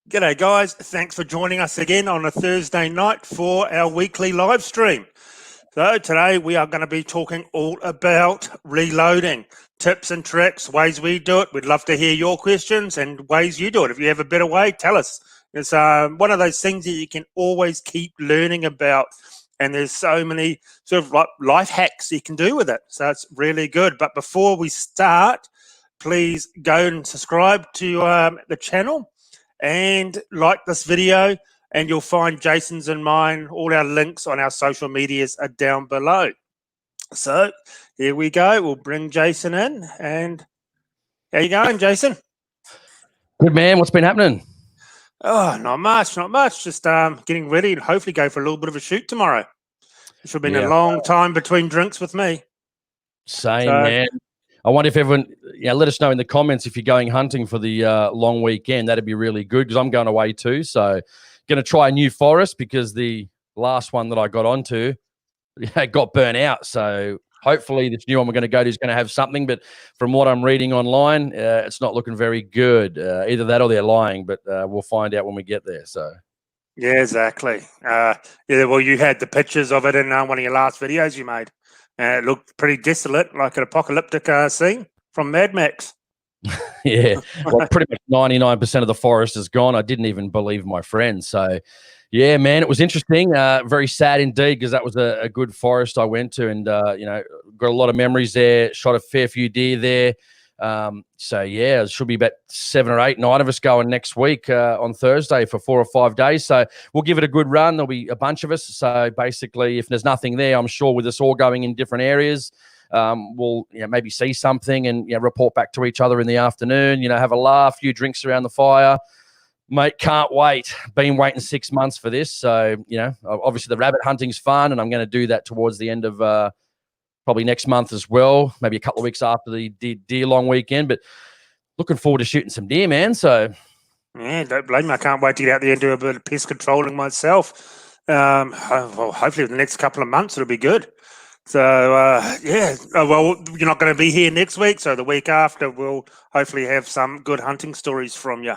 G'day guys, thanks for joining us again on a Thursday night for our weekly live stream. So today we are going to be talking all about reloading, tips and tricks, ways we do it. We'd love to hear your questions and ways you do it. If you have a better way, tell us. It's one of those things that you can always keep learning about, and there's so many sort of like life hacks you can do with it. So it's really good. But before we start, please go and subscribe to the channel and like this video, and you'll find Jason's and mine, all our links on our social medias are down below. So here we go. We'll bring Jason in. And how you going, Jason? Good, man. What's been happening? Oh, not much. Just getting ready and hopefully go for a little bit of a shoot tomorrow. It should have been a long time between drinks with me. Same, man. I wonder if everyone, let us know in the comments if you're going hunting for the long weekend. That'd be really good because I'm going away too. So going to try a new forest because the last one that I got onto got burnt out. So hopefully this new one we're going to go to is going to have something. But from what I'm reading online, it's not looking very good. Either that or they're lying, but we'll find out when we get there. So. Yeah, exactly. Well, you had the pictures of it in one of your last videos you made. It looked pretty desolate, like an apocalyptic scene from Mad Max. Yeah, well, pretty much 99% of the forest is gone. I didn't even believe my friends. So, yeah, man, it was interesting. Very sad indeed because that was a good forest I went to, and got a lot of memories there. Shot a fair few deer there. So yeah, it should be about 7 or 8, 9 of us going next week on Thursday for 4 or 5 days. So we'll give it a good run. There'll be a bunch of us. So basically, if there's nothing there, I'm sure with us all going in different areas, we'll maybe see something and report back to each other in the afternoon. Have a laugh, few drinks around the fire. Mate, can't wait. Been waiting 6 months for this. So obviously the rabbit hunting's fun, and I'm going to do that towards the end of probably next month as well, maybe a couple of weeks after the deer long weekend, but looking forward to shooting some deer, man. So, yeah, don't blame me. I can't wait to get out there and do a bit of pest controlling myself. Well, hopefully in the next couple of months it'll be good. So, well, you're not going to be here next week, so the week after we'll hopefully have some good hunting stories from you.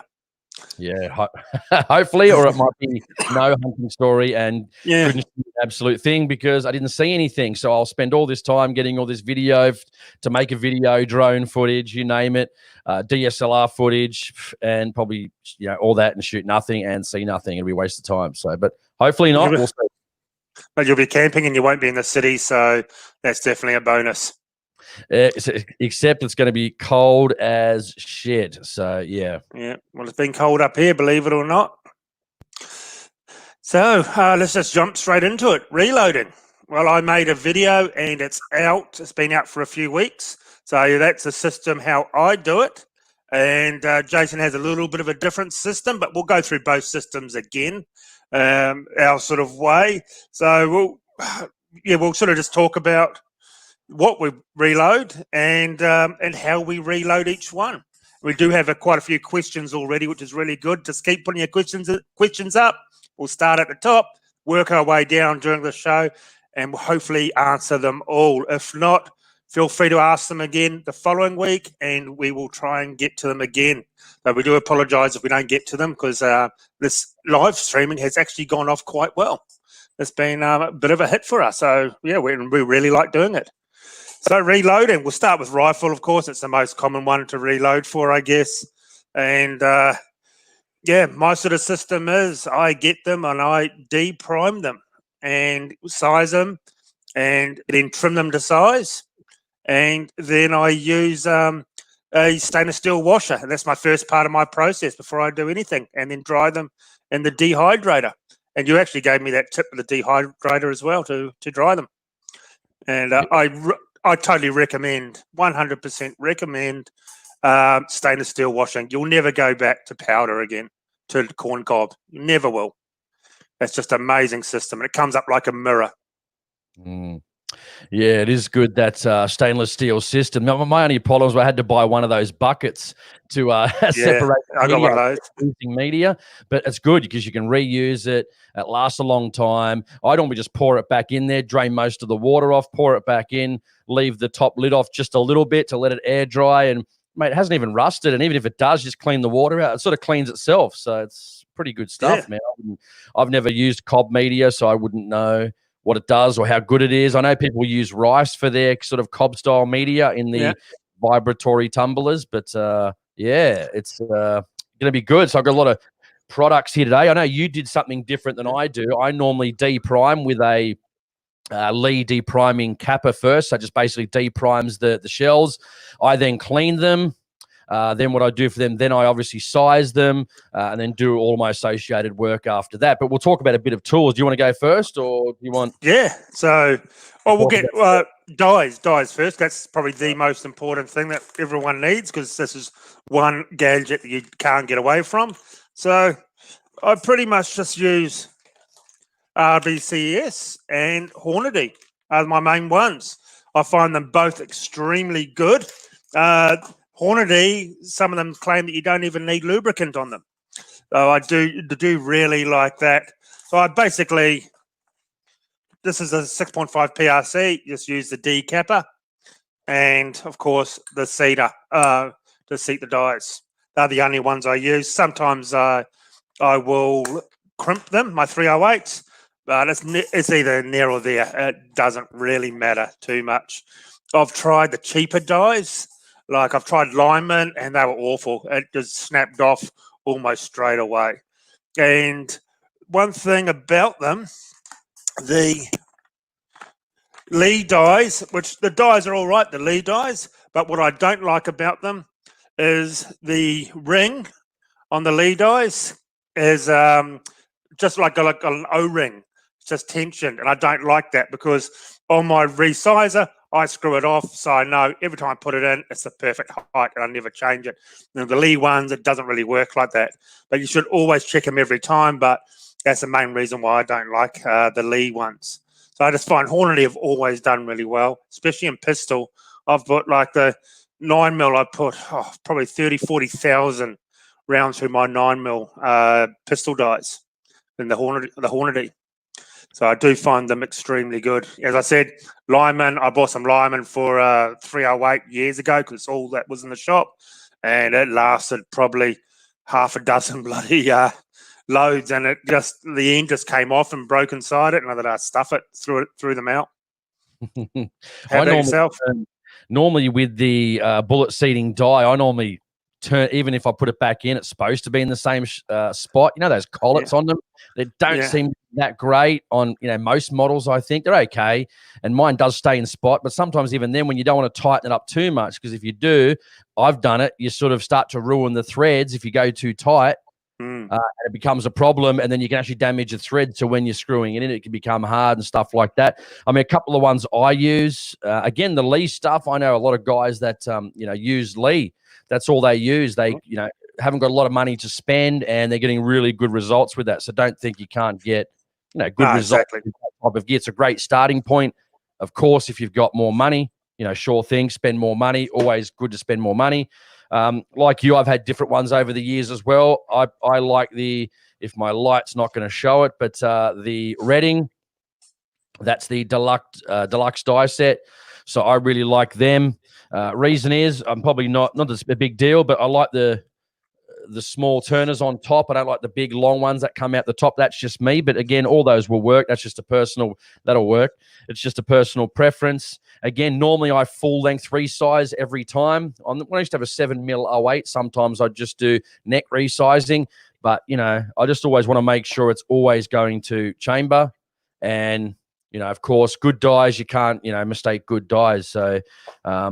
Yeah, hopefully, or it might be no hunting story and couldn't see an absolute thing because I didn't see anything. So I'll spend all this time getting all this video to make a video, drone footage, you name it, DSLR footage, and probably all that and shoot nothing and see nothing. It'll be a waste of time. So, but hopefully not. We'll see. But you'll be camping and you won't be in the city, so that's definitely a bonus. Except it's going to be cold as shit. So, yeah. Yeah, well, it's been cold up here, believe it or not. So, let's just jump straight into it. Reloading. Well, I made a video and it's out. It's been out for a few weeks. So that's the system, how I do it. And Jason has a little bit of a different system, but we'll go through both systems again, our sort of way. So, we'll sort of just talk about what we reload and how we reload each one. We do have quite a few questions already, which is really good. Just keep putting your questions up. We'll start at the top, work our way down during the show, and we'll hopefully answer them all. If not, feel free to ask them again the following week, and we will try and get to them again. But we do apologise if we don't get to them because this live streaming has actually gone off quite well. It's been a bit of a hit for us. So, yeah, we really like doing it. So reloading, we'll start with rifle, of course. It's the most common one to reload for, I guess. And, my sort of system is I get them and I de-prime them and size them and then trim them to size. And then I use a stainless steel washer. And that's my first part of my process before I do anything. And then dry them in the dehydrator. And you actually gave me that tip of the dehydrator as well to dry them. And I totally recommend, 100% recommend stainless steel washing. You'll never go back to powder again, to corn cob. You never will. That's just an amazing system. And it comes up like a mirror. Yeah, it is good, that stainless steel system. Now, my only problem was I had to buy one of those buckets to separate I got one of those. Using media, but it's good because you can reuse it. It lasts a long time. I normally just pour it back in there, drain most of the water off, pour it back in, leave the top lid off just a little bit to let it air dry, and mate, it hasn't even rusted. And even if it does, just clean the water out. It sort of cleans itself. So it's pretty good stuff, man. I've never used cob media, so I wouldn't know what it does or how good it is. I know people use rice for their sort of cob style media in the vibratory tumblers, but yeah, it's going to be good. So I've got a lot of products here today. I know you did something different than I do. I normally deprime with a Lee depriming capper first. So just basically deprimes the shells. I then clean them. Then what I do for them, then I obviously size them and then do all my associated work after that. But we'll talk about a bit of tools. Do you want to go first or do you want? Yeah. So, we'll get dyes first. That's probably the most important thing that everyone needs because this is one gadget that you can't get away from. So I pretty much just use RBCS and Hornady are my main ones. I find them both extremely good. Hornady, some of them claim that you don't even need lubricant on them. So I do really like that. So I basically, this is a 6.5 PRC, just use the D capper and, of course, the seeder to seat the dyes. They're the only ones I use. Sometimes I will crimp them, my 308s, but it's either near or there. It doesn't really matter too much. I've tried the cheaper dyes. Like I've tried Lyman and they were awful. It just snapped off almost straight away. And one thing about them, the Lee dyes, which the dyes are all right, the Lee dyes, but what I don't like about them is the ring on the Lee dyes is just like an O-ring. It's just tensioned, and I don't like that because on my resizer, I screw it off, so I know every time I put it in, it's the perfect height, and I never change it. Now, the Lee ones, it doesn't really work like that, but you should always check them every time, but that's the main reason why I don't like the Lee ones. So I just find Hornady have always done really well, especially in pistol. I've put like the 9mm, I put probably 40,000 rounds through my 9mm pistol dies in the Hornady. So I do find them extremely good. As I said, Lyman, I bought some Lyman for 308 years ago because all that was in the shop. And it lasted probably half a dozen bloody loads. And the end just came off and broke inside it. And I thought I'd stuff it, threw them out. How about yourself? Normally with the bullet seating die, I normally turn, even if I put it back in, it's supposed to be in the same spot. You know, those collets on them, they don't seem that great on, most models. I think they're okay. And mine does stay in spot, but sometimes even then when you don't want to tighten it up too much, because if you do, I've done it, you sort of start to ruin the threads if you go too tight. And it becomes a problem, and then you can actually damage the thread. So when you're screwing it in, it can become hard and stuff like that. I mean, a couple of ones I use, again, the Lee stuff. I know a lot of guys that use Lee. That's all they use. They haven't got a lot of money to spend, and they're getting really good results with that. So don't think you can't get good results with that type of gear. It's a great starting point. Of course, if you've got more money, sure thing, spend more money. Always good to spend more money. Like you, I've had different ones over the years as well. I like if my light's not going to show it, but the Redding, that's the deluxe die set. So I really like them. Reason is I'm probably not a big deal, but I like the small turners on top. I don't like the big long ones that come out the top. That's just me. But again, all those will work. That'll work. It's just a personal preference. Again, normally I full length resize every time. When I used to have a 7mm 08, sometimes I'd just do neck resizing. But, I just always want to make sure it's always going to chamber. And, of course, good dies, you can't, mistake good dies. So, I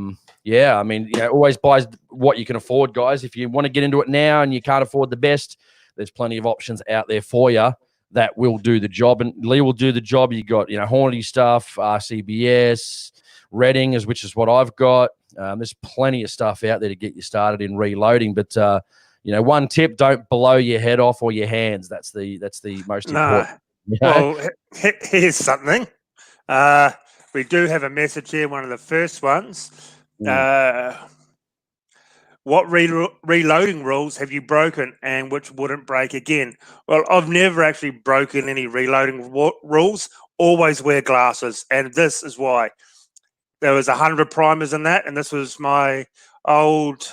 mean, always buy what you can afford, guys. If you want to get into it now and you can't afford the best, there's plenty of options out there for you that will do the job. And Lee will do the job. You got, Hornady stuff, RCBS, Redding, which is what I've got. There's plenty of stuff out there to get you started in reloading. But, one tip, don't blow your head off or your hands. That's the most important. Well, here's something. We do have a message here, one of the first ones. What reloading rules have you broken and which wouldn't break again? Well, I've never actually broken any reloading rules. Always wear glasses, and this is why. There was 100 primers in that, and this was my old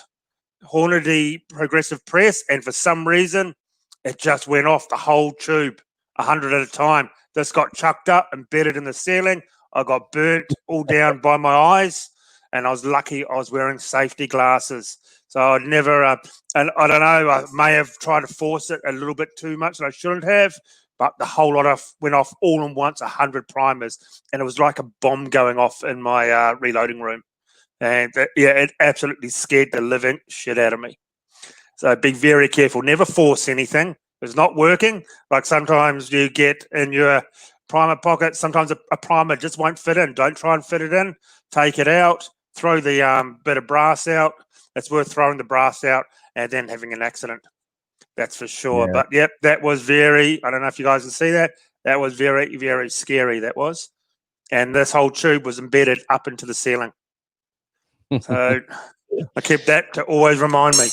Hornady progressive press, and for some reason, it just went off the whole tube, 100 at a time. This got chucked up, embedded in the ceiling. I got burnt all down by my eyes, and I was lucky I was wearing safety glasses. So I'd never, and I don't know, I may have tried to force it a little bit too much that I shouldn't have, but the whole lot of went off all in once, 100 primers, and it was like a bomb going off in my reloading room. And it absolutely scared the living shit out of me. So be very careful. Never force anything. If it's not working, like sometimes you get in your primer pocket, sometimes a primer just won't fit in. Don't try and fit it in. Take it out. Throw the bit of brass out. It's worth throwing the brass out and then having an accident. That's for sure. Yeah. But yep, that was very, I don't know if you guys can see that. That was very, very scary. That was. And this whole tube was embedded up into the ceiling. So I kept that to always remind me.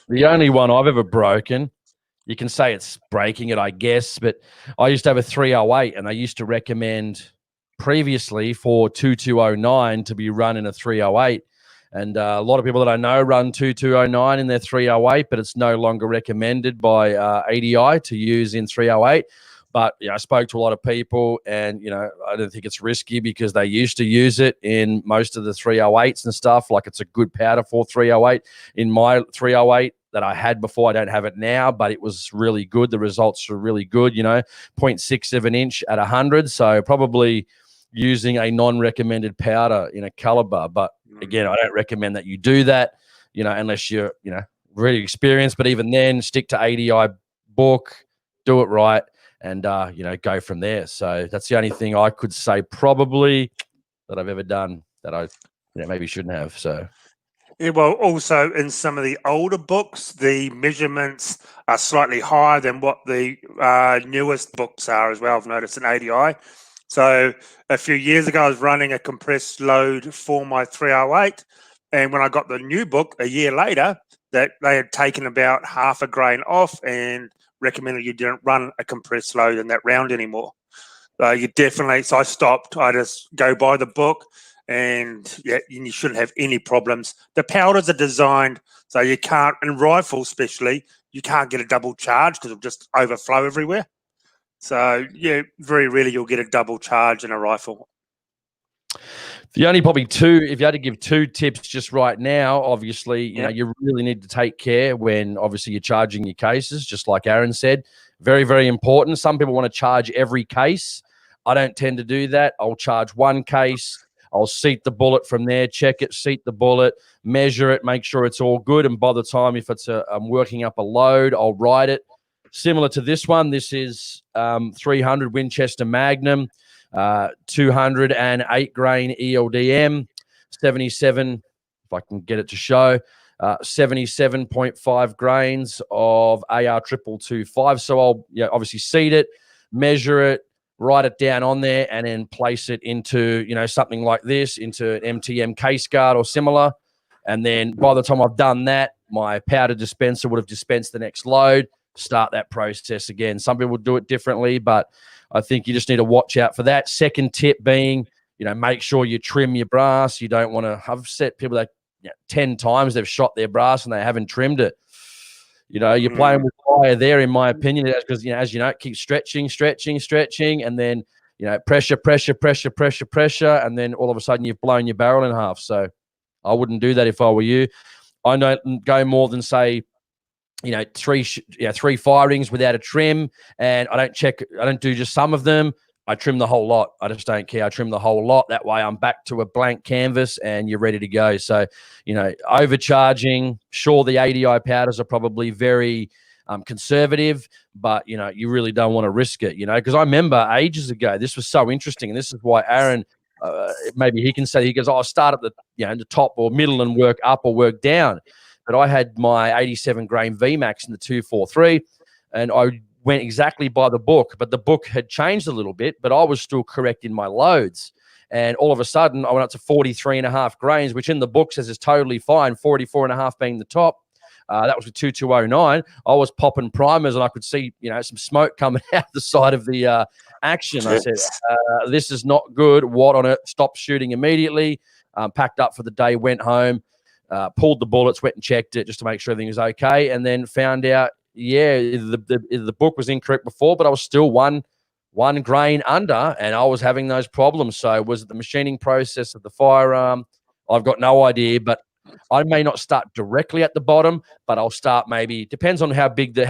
The only one I've ever broken, you can say it's breaking it, I guess, but I used to have a 308, and I used to recommend previously for 2209 to be run in a 308. And a lot of people that I know run 2209 in their 308, but it's no longer recommended by ADI to use in 308. But I spoke to a lot of people, and I don't think it's risky because they used to use it in most of the 308s and stuff. Like, it's a good powder for 308. In my 308 that I had before, I don't have it now, but it was really good. The results were really good. 0.6 of an inch at 100. So probably using a non-recommended powder in a caliber. But again, I don't recommend that you do that. Unless you're really experienced. But even then, stick to ADI book, do it right. And, go from there. So that's the only thing I could say probably that I've ever done that I maybe shouldn't have. So, yeah, well, also in some of the older books, the measurements are slightly higher than what the newest books are as well. I've noticed in ADI. So a few years ago, I was running a compressed load for my 308. And when I got the new book a year later, that they had taken about half a grain off and recommended you didn't run a compressed load in that round anymore. So I stopped. I just go by the book, and you shouldn't have any problems. The powders are designed so you can't, in rifles especially, you can't get a double charge because it'll just overflow everywhere. So very rarely you'll get a double charge in a rifle. The only probably two, if you had to give two tips just right now, obviously, you really need to take care when obviously you're charging your cases, just like Aaron said. Very, very important. Some people want to charge every case. I don't tend to do that. I'll charge one case. I'll seat the bullet from there, check it, seat the bullet, measure it, make sure it's all good. And by the time, if I'm working up a load, I'll write it. Similar to this one, this is 300 Winchester Magnum. 208 grain ELDM, 77, if I can get it to show, 77.5 grains of AR 2225. So I'll obviously seat it, measure it, write it down on there, and then place it into something like this, into an MTM case guard or similar. And then by the time I've done that, my powder dispenser would have dispensed the next load. Start that process again. Some people do it differently, but I think you just need to watch out for that. Second tip being, make sure you trim your brass. You don't want to have set people that 10 times they've shot their brass and they haven't trimmed it. You're playing with fire there, in my opinion, because, as you know, it keeps stretching, and then, pressure, and then all of a sudden you've blown your barrel in half. So I wouldn't do that if I were you. I don't go more than, say, three firings without a trim, and I don't do just some of them. I trim the whole lot. I just don't care. I trim the whole lot. That way I'm back to a blank canvas and you're ready to go. So, overcharging, sure, the ADI powders are probably very conservative, but, you really don't want to risk it, because I remember ages ago, this was so interesting. And this is why Aaron, maybe he can say, he goes, I'll start at the top or middle and work up or work down. But I had my 87 grain VMAX in the 243, and I went exactly by the book, but the book had changed a little bit, but I was still correct in my loads. And all of a sudden, I went up to 43.5 grains, which in the book says is totally fine, 44.5 being the top. That was with 2209. I was popping primers, and I could see, some smoke coming out the side of the action. I said, this is not good. What on it? Stopped shooting immediately, packed up for the day, went home. pulled the bullets, went and checked it just to make sure everything was okay, and then found out, yeah, the book was incorrect before, but I was still one grain under, and I was having those problems. So was it the machining process of the firearm? I've got no idea, but I may not start directly at the bottom, but I'll start maybe, depends on how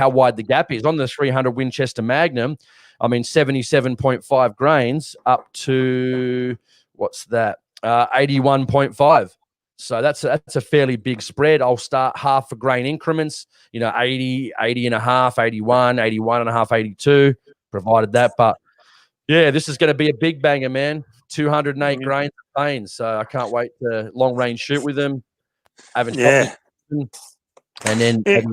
wide the gap is. On the 300 Winchester Magnum, I mean, 77.5 grains up to, what's that? 81.5. So that's a fairly big spread. I'll start half a grain increments, 80 and a half, 81, 81 and a half, 82, provided that. But yeah, this is going to be a big banger, man. 208 grains of pain. So I can't wait to long range shoot with them. And then maybe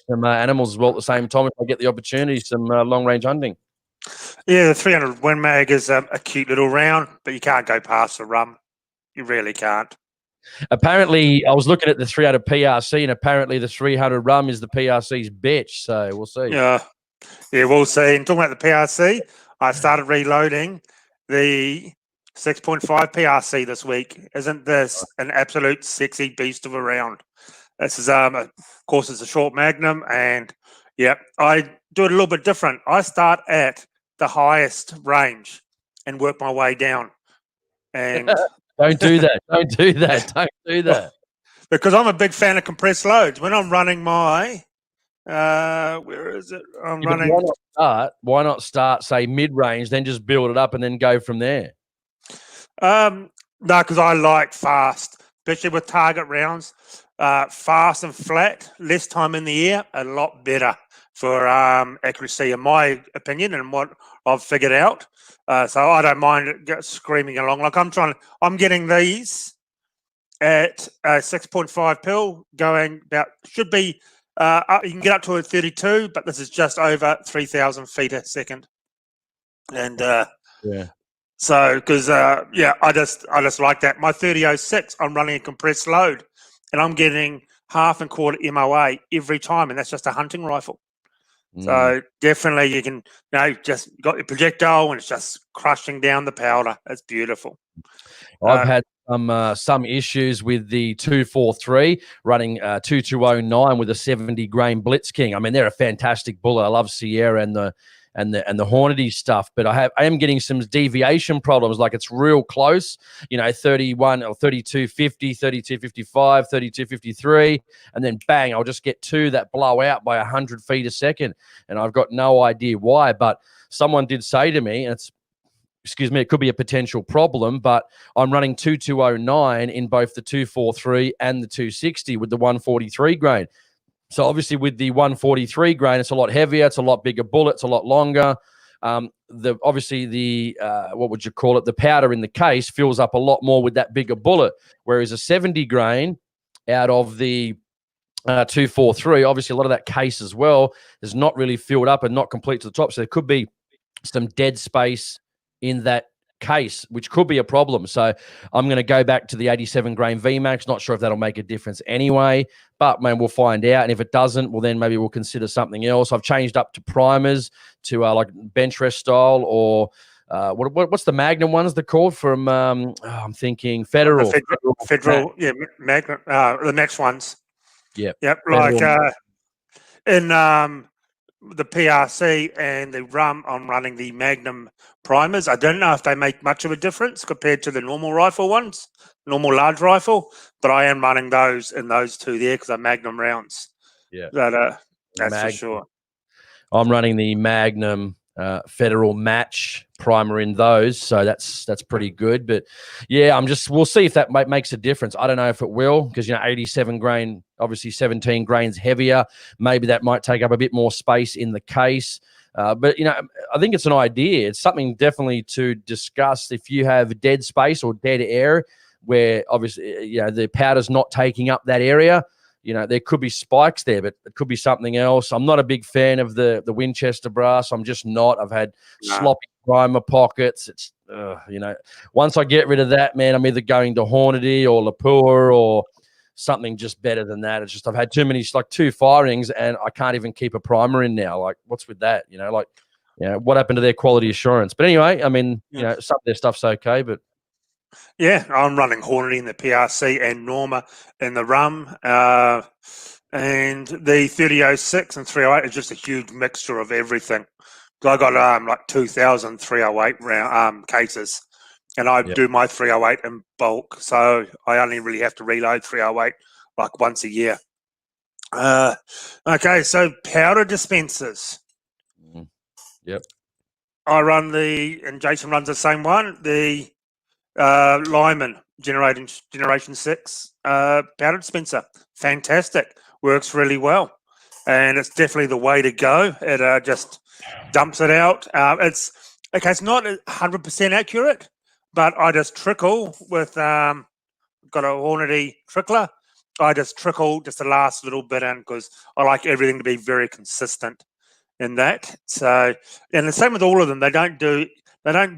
some animals as well at the same time if I get the opportunity, some long range hunting. Yeah, the 300 Win Mag is a cute little round, but you can't go past the rum. You really can't. Apparently, I was looking at the 300 PRC, and apparently the 300 rum is the PRC's bitch. So we'll see. Yeah, we'll see. And talking about the PRC, I started reloading the 6.5 PRC this week. Isn't this an absolute sexy beast of a round? This is, of course, it's a short Magnum, and yeah, I do it a little bit different. I start at the highest range and work my way down. And don't do that. Don't do that. Don't do that. Because I'm a big fan of compressed loads. When I'm running my, where is it? Why not start, say, mid-range, then just build it up and then go from there? No, because I like fast, especially with target rounds. Fast and flat, less time in the air, a lot better for accuracy, in my opinion, and what I've figured out. So I don't mind screaming along. Like I'm getting these at 6.5 pill, going about, should be, you can get up to a 32, but this is just over 3,000 feet a second. And so, because I just like that. My 3006, I'm running a compressed load, and I'm getting half and quarter MOA every time, and that's just a hunting rifle. So definitely you can, just got your projectile and it's just crushing down the powder. It's beautiful. I've had some issues with the 243 running 2209 with a 70 grain Blitz King. I mean, they're a fantastic bullet. I love Sierra and the Hornady stuff, but I am getting some deviation problems. Like it's real close, 31 or 3250, 3255, 3253, and then bang, I'll just get two that blow out by 100 feet a second, and I've got no idea why. But someone did say to me, and it could be a potential problem, but I'm running 2209 in both the 243 and the 260 with the 143 grain. So obviously with the 143 grain, it's a lot heavier, it's a lot bigger bullet, it's a lot longer. What would you call it? The powder in the case fills up a lot more with that bigger bullet, whereas a 70 grain out of the 243, obviously a lot of that case as well is not really filled up and not complete to the top. So there could be some dead space in that case, which could be a problem. So I'm going to go back to the 87 grain VMAX. Not sure if that'll make a difference anyway, but man, we'll find out. And if it doesn't, well, then maybe we'll consider something else. I've changed up to primers to like bench rest style, or what's the Magnum ones they're called from? I'm thinking Federal. Federal, yeah, Magnum. The next ones. Yep. Like in the PRC and the rum, I'm running the Magnum primers. I don't know if they make much of a difference compared to the normal rifle ones, normal large rifle, but I am running those in those two there because they're Magnum rounds. Yeah, that's for sure. I'm running the Magnum Federal Match primer in those, so that's pretty good. But yeah, we'll see if that makes a difference. I don't know if it will, because 87 grain, obviously 17 grains heavier. Maybe that might take up a bit more space in the case. But I think it's an idea. It's something definitely to discuss. If you have dead space or dead air where obviously the powder's not taking up that area, there could be spikes there, but it could be something else. I'm not a big fan of the Winchester brass. I'm just not. I've had sloppy primer pockets. It's once I get rid of that, man, I'm either going to Hornady or Lapua or something just better than that. It's just I've had too many, like 2 firings, and I can't even keep a primer in now. Like, what's with that? What happened to their quality assurance? But anyway, I mean, some of their stuff's okay, but Yeah, I'm running Hornady in the PRC and Norma in the rum. And the 3006 and 308 is just a huge mixture of everything. So I got like 2,000 308 round cases, and I Yep. do my 308 in bulk. So I only really have to reload 308 like once a year. Okay, so powder dispensers. Yep. I run and Jason runs the same one, the Lyman Generation 6 powder dispenser. Fantastic. Works really well. And it's definitely the way to go. It just dumps it out. It's not 100% accurate, but I just trickle with, got a Hornady trickler. I just trickle just the last little bit in because I like everything to be very consistent in that. So, and the same with all of them. They don't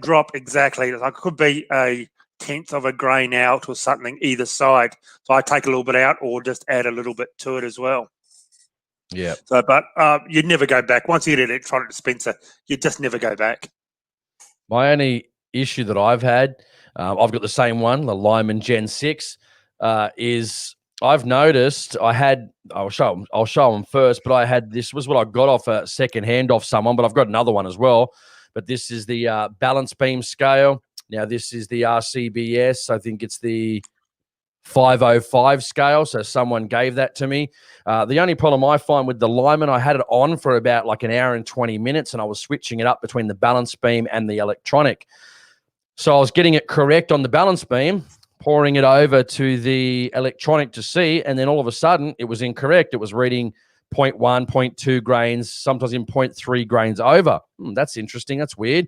drop exactly. Like it could be a tenth of a grain out or something either side. So I take a little bit out or just add a little bit to it as well. Yeah. So, but you'd never go back once you get an electronic dispenser. You just never go back. My only issue that I've had, I've got the same one, the Lyman Gen 6, is I've noticed I'll show them first, but this was what I got off a second hand off someone, but I've got another one as well. But this is the balance beam scale. Now, this is the RCBS. I think it's the 505 scale. So someone gave that to me. The only problem I find with the Lyman, I had it on for about like an hour and 20 minutes, and I was switching it up between the balance beam and the electronic. So I was getting it correct on the balance beam, pouring it over to the electronic to see, and then all of a sudden it was incorrect. It was reading 0.1, 0.2 grains, sometimes in 0.3 grains over. That's interesting. That's weird.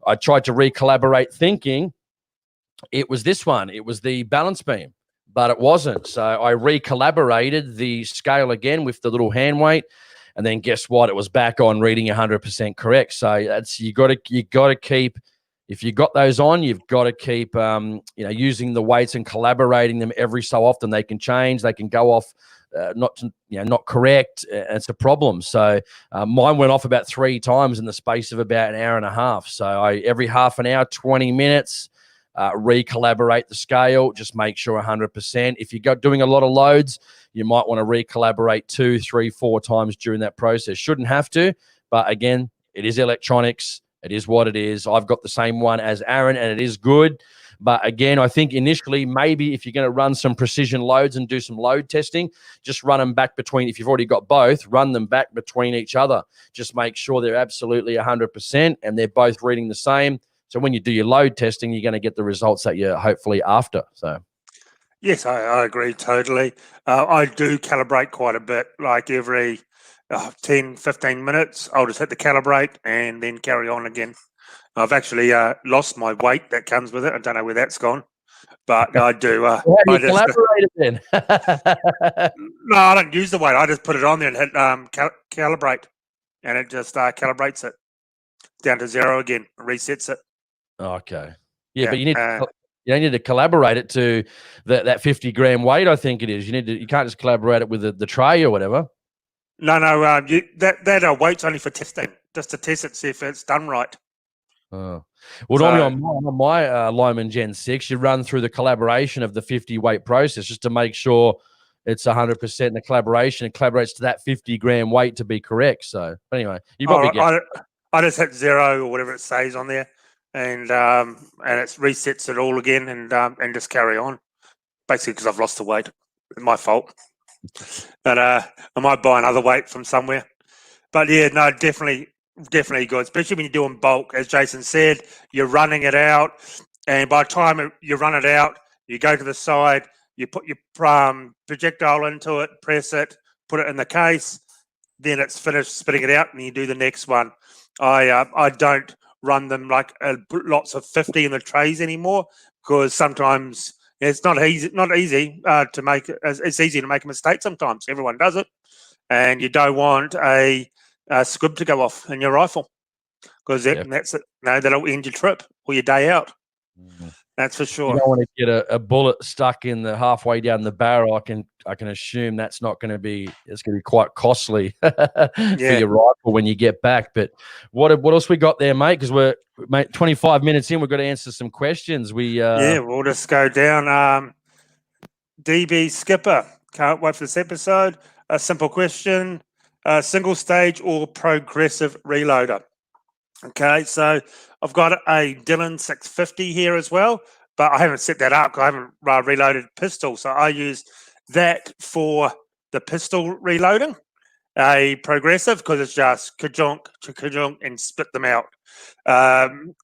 I tried to recollaborate thinking it was this one. It was the balance beam, but it wasn't. So I recollaborated the scale again with the little hand weight, and then guess what? It was back on reading 100% correct. So that's you got to keep. If you got those on, you've got to keep using the weights and collaborating them every so often. They can change. They can go off not correct. It's a problem. So mine went off about 3 times in the space of about an hour and a half. So every half an hour, 20 minutes. Recollaborate the scale, just make sure 100%. If you're doing a lot of loads, you might want to recollaborate 2, 3, 4 times during that process. Shouldn't have to, but again, it is electronics. It is what it is. I've got the same one as Aaron, and it is good. But again, I think initially, maybe if you're going to run some precision loads and do some load testing, just run them back between, if you've already got both, run them back between each other. Just make sure they're absolutely 100% and they're both reading the same. So when you do your load testing, you're going to get the results that you're hopefully after. So, yes, I agree totally. I do calibrate quite a bit, like every 10, 15 minutes. I'll just hit the calibrate and then carry on again. I've actually lost my weight that comes with it. I don't know where that's gone, but I do. how do you collaborate it then? No, I don't use the weight. I just put it on there and hit calibrate, and it just calibrates it down to 0 again, resets it. Okay. Yeah, but you need to collaborate it to that 50 gram weight. I think it is. You can't just collaborate it with the tray or whatever. No, that weight's only for testing, just to test it, see if it's done right. Oh. Well, normally on my Lyman Gen 6, you run through the collaboration of the 50 weight process just to make sure it's 100% in the collaboration. It collaborates to that 50 gram weight to be correct. So anyway, you probably get. I just hit 0 or whatever it says on there, and it resets it all again, and just carry on. Basically, because I've lost the weight, it's my fault. But I might buy another weight from somewhere. But yeah, no, definitely good, especially when you're doing bulk. As Jason said, you're running it out, and by the time you run it out, you go to the side, you put your projectile into it, press it, put it in the case, then it's finished spitting it out, and you do the next one. I don't run them like lots of 50 in the trays anymore, because sometimes it's not easy to make. It's easy to make a mistake sometimes. Everyone does it, and you don't want a squib to go off in your rifle, because that's it. No, that'll end your trip or your day out. That's for You sure. don't want to get a bullet stuck in the halfway down the barrel. I can assume that's not going to be. It's going to be quite costly for Yeah. your rifle when you get back. But what else we got there, mate? Because we're 25 minutes in. We've got to answer some questions. We'll just go down. DB Skipper, can't wait for this episode. A simple question: single stage or progressive reloader? Okay, so I've got a Dillon 650 here as well, but I haven't set that up because I haven't reloaded pistol. So I use that for the pistol reloading, a progressive, because it's just ka-junk to ka-junk and spit them out. And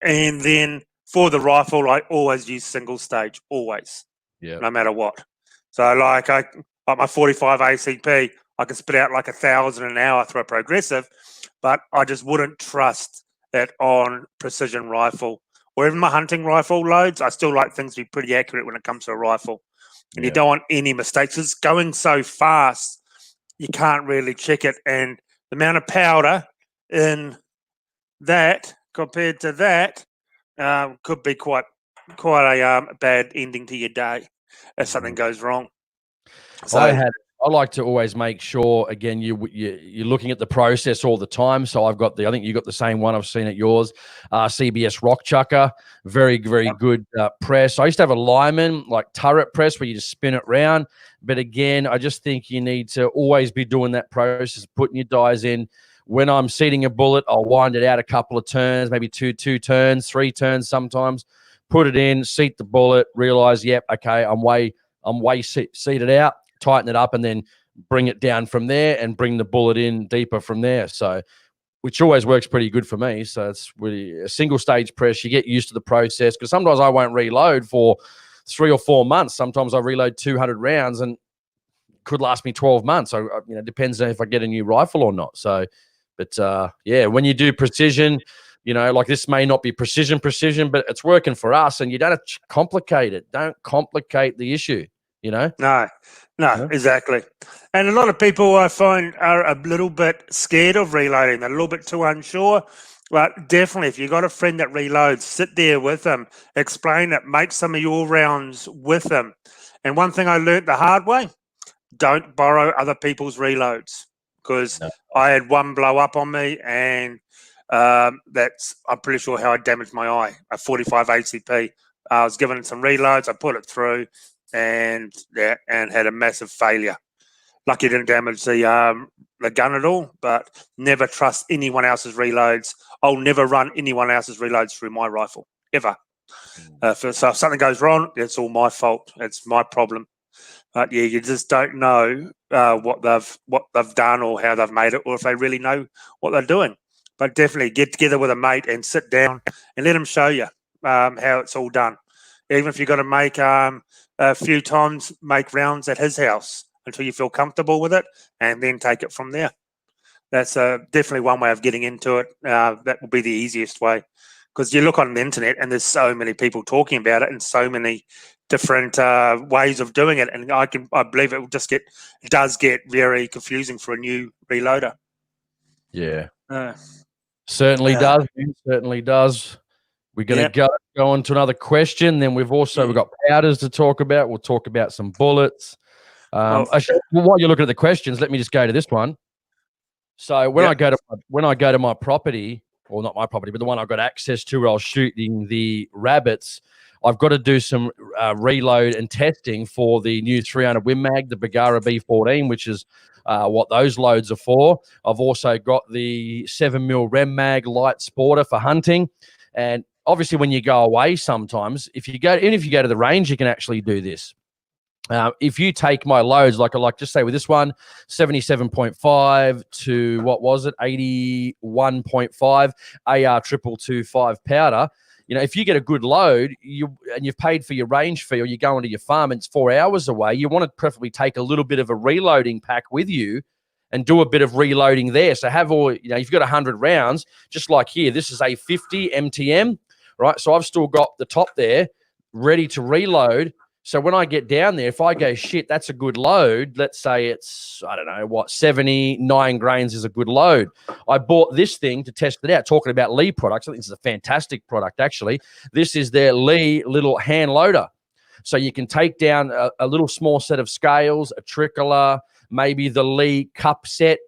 then for the rifle, I always use single stage, always, no matter what. So like my 45 ACP, I can spit out like 1,000 an hour through a progressive, but I just wouldn't trust that on precision rifle or even my hunting rifle loads. I still like things to be pretty accurate when it comes to a rifle, and you don't want any mistakes. It's going so fast, you can't really check it, and the amount of powder in that compared to that could be quite a bad ending to your day if something goes wrong. So I like to always make sure, again, you're looking at the process all the time. So I think you got the same one I've seen at yours, CBS Rock Chucker, very, very good press. I used to have a Lyman, like turret press, where you just spin it round. But again, I just think you need to always be doing that process, putting your dies in. When I'm seating a bullet, I'll wind it out a couple of turns, maybe two turns, 3 turns sometimes, put it in, seat the bullet, realize, yep, okay, I'm way seated out, tighten it up, and then bring it down from there and bring the bullet in deeper from there. So, which always works pretty good for me. So it's really a single stage press. You get used to the process, because sometimes I won't reload for 3 or 4 months. Sometimes I reload 200 rounds and could last me 12 months. So, depends on if I get a new rifle or not. So, but when you do precision, like this may not be precision, but it's working for us, and you don't have to complicate it. Don't complicate the issue. No, exactly. And a lot of people I find are a little bit scared of reloading. They're a little bit too unsure. But definitely, if you've got a friend that reloads, sit there with them, explain it, make some of your rounds with them. And one thing I learned the hard way: don't borrow other people's reloads, because I had one blow up on me, and that's, I'm pretty sure, how I damaged my eye. A 45 ACP. I was given some reloads. I put it through, and had a massive failure. Lucky it didn't damage the gun at all, but never trust anyone else's reloads. I'll never run anyone else's reloads through my rifle, ever. So if something goes wrong, it's all my fault. It's my problem. But yeah, you just don't know what they've done or how they've made it, or if they really know what they're doing. But definitely get together with a mate and sit down and let them show you how it's all done. Even if you've got to make a few times, make rounds at his house until you feel comfortable with it, and then take it from there. That's definitely one way of getting into it. That will be the easiest way, because you look on the internet and there's so many people talking about it and so many different ways of doing it, and I believe it does get very confusing for a new reloader. Yeah, certainly does. Certainly does. We're going to go on to another question. Then we've got powders to talk about. We'll talk about some bullets. Actually, while you're looking at the questions, let me just go to this one. So when I go to my property, or not my property, but the one I got access to where I was shooting the rabbits, I've got to do some reload and testing for the new 300 Win Mag, the Bagara B14, which is what those loads are for. I've also got the 7mm Rem Mag light sporter for hunting. And obviously when you go away sometimes, even if you go to the range, you can actually do this. If you take my loads, like just say with this one, 77.5 to, what was it, 81.5 AR 225 powder, if you get a good load and you've paid for your range fee, or you go into your farm and it's 4 hours away, you want to preferably take a little bit of a reloading pack with you and do a bit of reloading there. So have all, you've got 100 rounds, just like here. This is a 50 MTM, right? So I've still got the top there ready to reload. So when I get down there, if I go, shit, that's a good load. Let's say it's, I don't know, what, 79 grains is a good load. I bought this thing to test it out. Talking about Lee products, I think this is a fantastic product, actually. This is their Lee little hand loader. So you can take down a little small set of scales, a trickler, maybe the Lee cup set,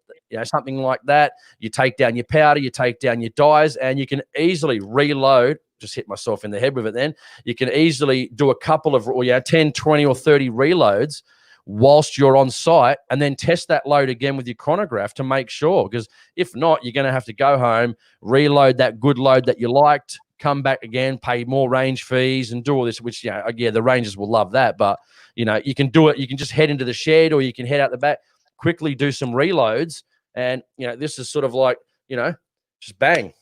something like that. You take down your powder, you take down your dyes, and you can easily reload. Just hit myself in the head with it then. You can easily do a couple of 10, 20, or 30 reloads whilst you're on site, and then test that load again with your chronograph to make sure. Because if not, you're going to have to go home, reload that good load that you liked, come back again, pay more range fees, and do all this, which, the rangers will love that. But, you can do it. You can just head into the shed, or you can head out the back, quickly do some reloads. And, this is sort of like, just bang.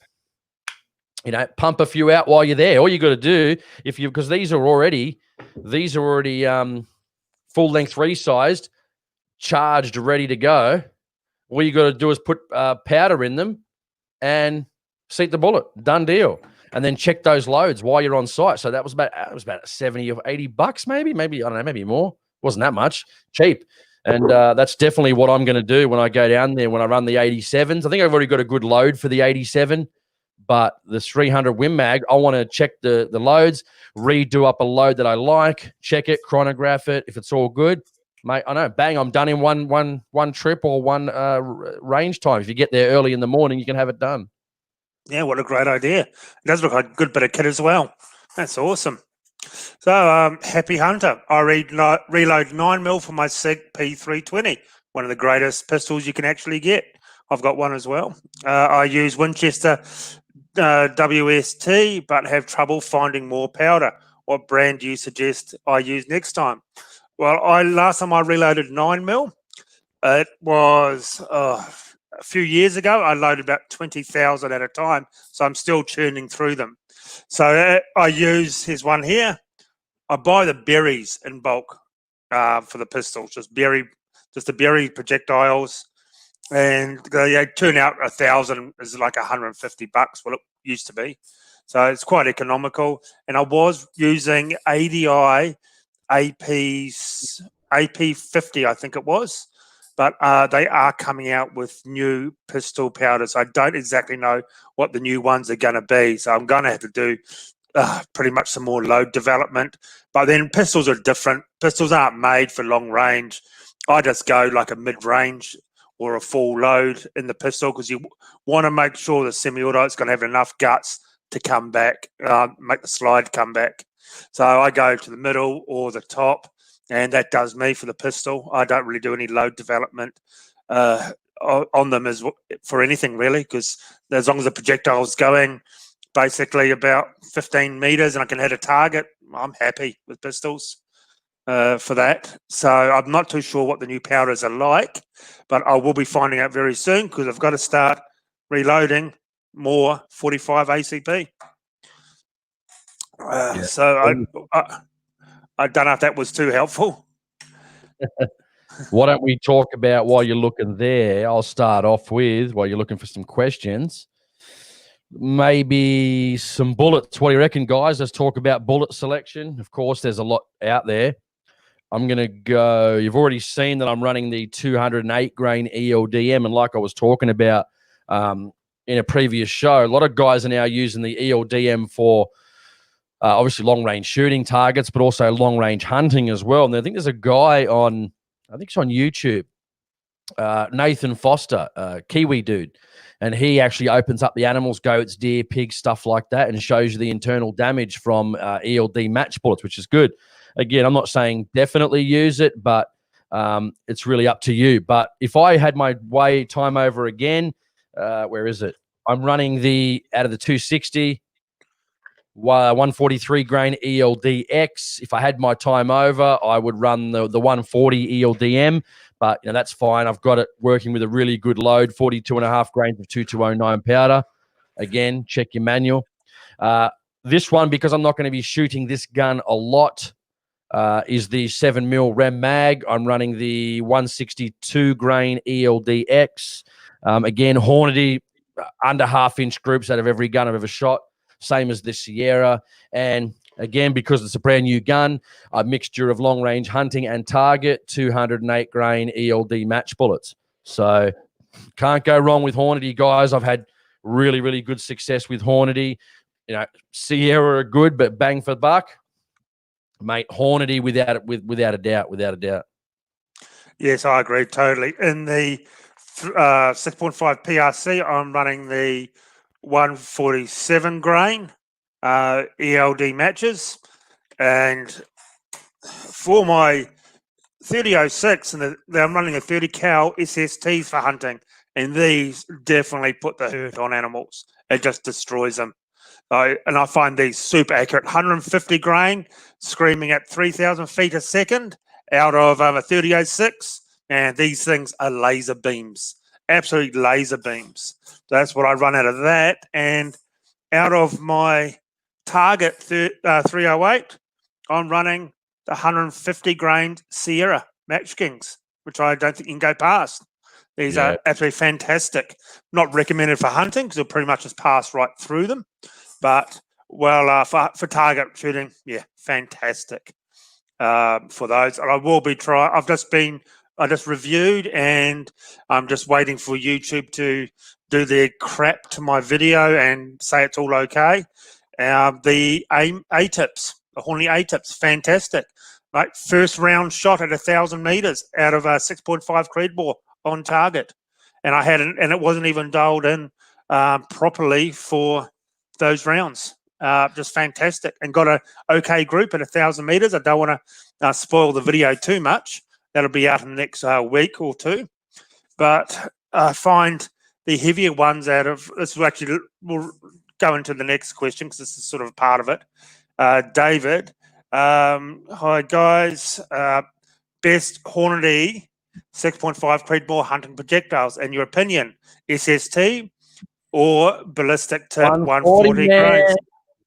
Pump a few out while you're there. All you got to do, because these are already full length resized, charged, ready to go. All you got to do is put powder in them and seat the bullet. Done deal. And then check those loads while you're on site. So that was about 70 or 80 bucks, maybe I don't know, maybe more. Wasn't that much. Cheap. And that's definitely what I'm going to do when I go down there, when I run the 87s. I think I've already got a good load for the 87. But the 300 Win Mag, I want to check the loads, redo up a load that I like, check it, chronograph it. If it's all good, mate, I know, bang, I'm done in one trip or one range time. If you get there early in the morning, you can have it done. Yeah, what a great idea. It does look like a good bit of kit as well. That's awesome. So, Happy Hunter, I reload 9mm for my SIG P320, one of the greatest pistols you can actually get. I've got one as well. I use Winchester WST, but have trouble finding more powder. What brand do you suggest I use next time? Well, last time I reloaded 9mm, it was a few years ago. I loaded about 20,000 at a time, so I'm still churning through them. So I use his one here. I buy the berries in bulk for the pistols, just the berry projectiles. And they turn out 1,000 is like $150, what it used to be. So it's quite economical. And I was using ADI AP50, I think it was. But they are coming out with new pistol powders. I don't exactly know what the new ones are going to be. So I'm going to have to do pretty much some more load development. But then pistols are different. Pistols aren't made for long range. I just go like a mid-range or a full load in the pistol, because you want to make sure the semi-auto is going to have enough guts to come back, make the slide come back. So I go to the middle or the top, and that does me for the pistol. I don't really do any load development on them as for anything really, because as long as the projectile is going basically about 15 meters and I can hit a target, I'm happy with pistols. For that. So I'm not too sure what the new powders are like, but I will be finding out very soon, because I've got to start reloading more 45 ACP. So I don't know if that was too helpful. Why don't we talk about, while you're looking there, I'll start off with, while you're looking for some questions, maybe some bullets. What do you reckon, guys? Let's talk about bullet selection. Of course, there's a lot out there. I'm going to go, you've already seen that I'm running the 208 grain ELDM. And like I was talking about in a previous show, a lot of guys are now using the ELDM for obviously long-range shooting targets, but also long-range hunting as well. And I think there's a guy on, I think it's on YouTube, Nathan Foster, Kiwi dude. And he actually opens up the animals, goats, deer, pigs, stuff like that, and shows you the internal damage from ELD match bullets, which is good. Again, I'm not saying definitely use it, but it's really up to you. But if I had my time over again, where is it? I'm running out of the 260, 143 grain ELDX. If I had my time over, I would run the 140 ELDM, but that's fine. I've got it working with a really good load, 42.5 grains of 2209 powder. Again, check your manual. This one, because I'm not going to be shooting this gun a lot, is the 7mm Rem Mag. I'm running the 162 grain ELDX. Again, Hornady, under half-inch groups out of every gun I've ever shot. Same as this Sierra. And Again, because it's a brand new gun, a mixture of long range hunting and target, 208 grain ELD match bullets. So can't go wrong with Hornady, guys. I've had really, really good success with Hornady. You know, Sierra are good, but bang for buck, mate. Hornady without a doubt. Yes, I agree totally. In the 6.5 PRC, I'm running the 147 grain ELD matches, and for my 3006, and I'm running a 30 cal SSTs for hunting, and these definitely put the hurt on animals. It just destroys them. And I find these super accurate. 150 grain, screaming at 3,000 feet a second out of a 3006. And these things are laser beams, absolute laser beams. That's what I run out of that. And out of my target 308, I'm running the 150 grain Sierra Match Kings, which I don't think you can go past. These are absolutely fantastic. Not recommended for hunting because you'll pretty much just pass right through them. But, well, for target shooting, yeah, fantastic for those. And I will be trying. I just reviewed, and I'm just waiting for YouTube to do their crap to my video and say it's all okay. The A-tips, the Hornady A-tips, fantastic. Right, first round shot at 1,000 meters out of a 6.5 Creedmoor on target, and and it wasn't even dialed in properly for those rounds. Just fantastic, and got a okay group at 1,000 meters. I don't want to spoil the video too much. That'll be out in the next week or two. But I find the heavier ones out of this we'll go into the next question because this is sort of a part of it. David, hi guys. Best Hornady 6.5 Creedmoor hunting projectiles, in your opinion, SST or ballistic tip 140 grains?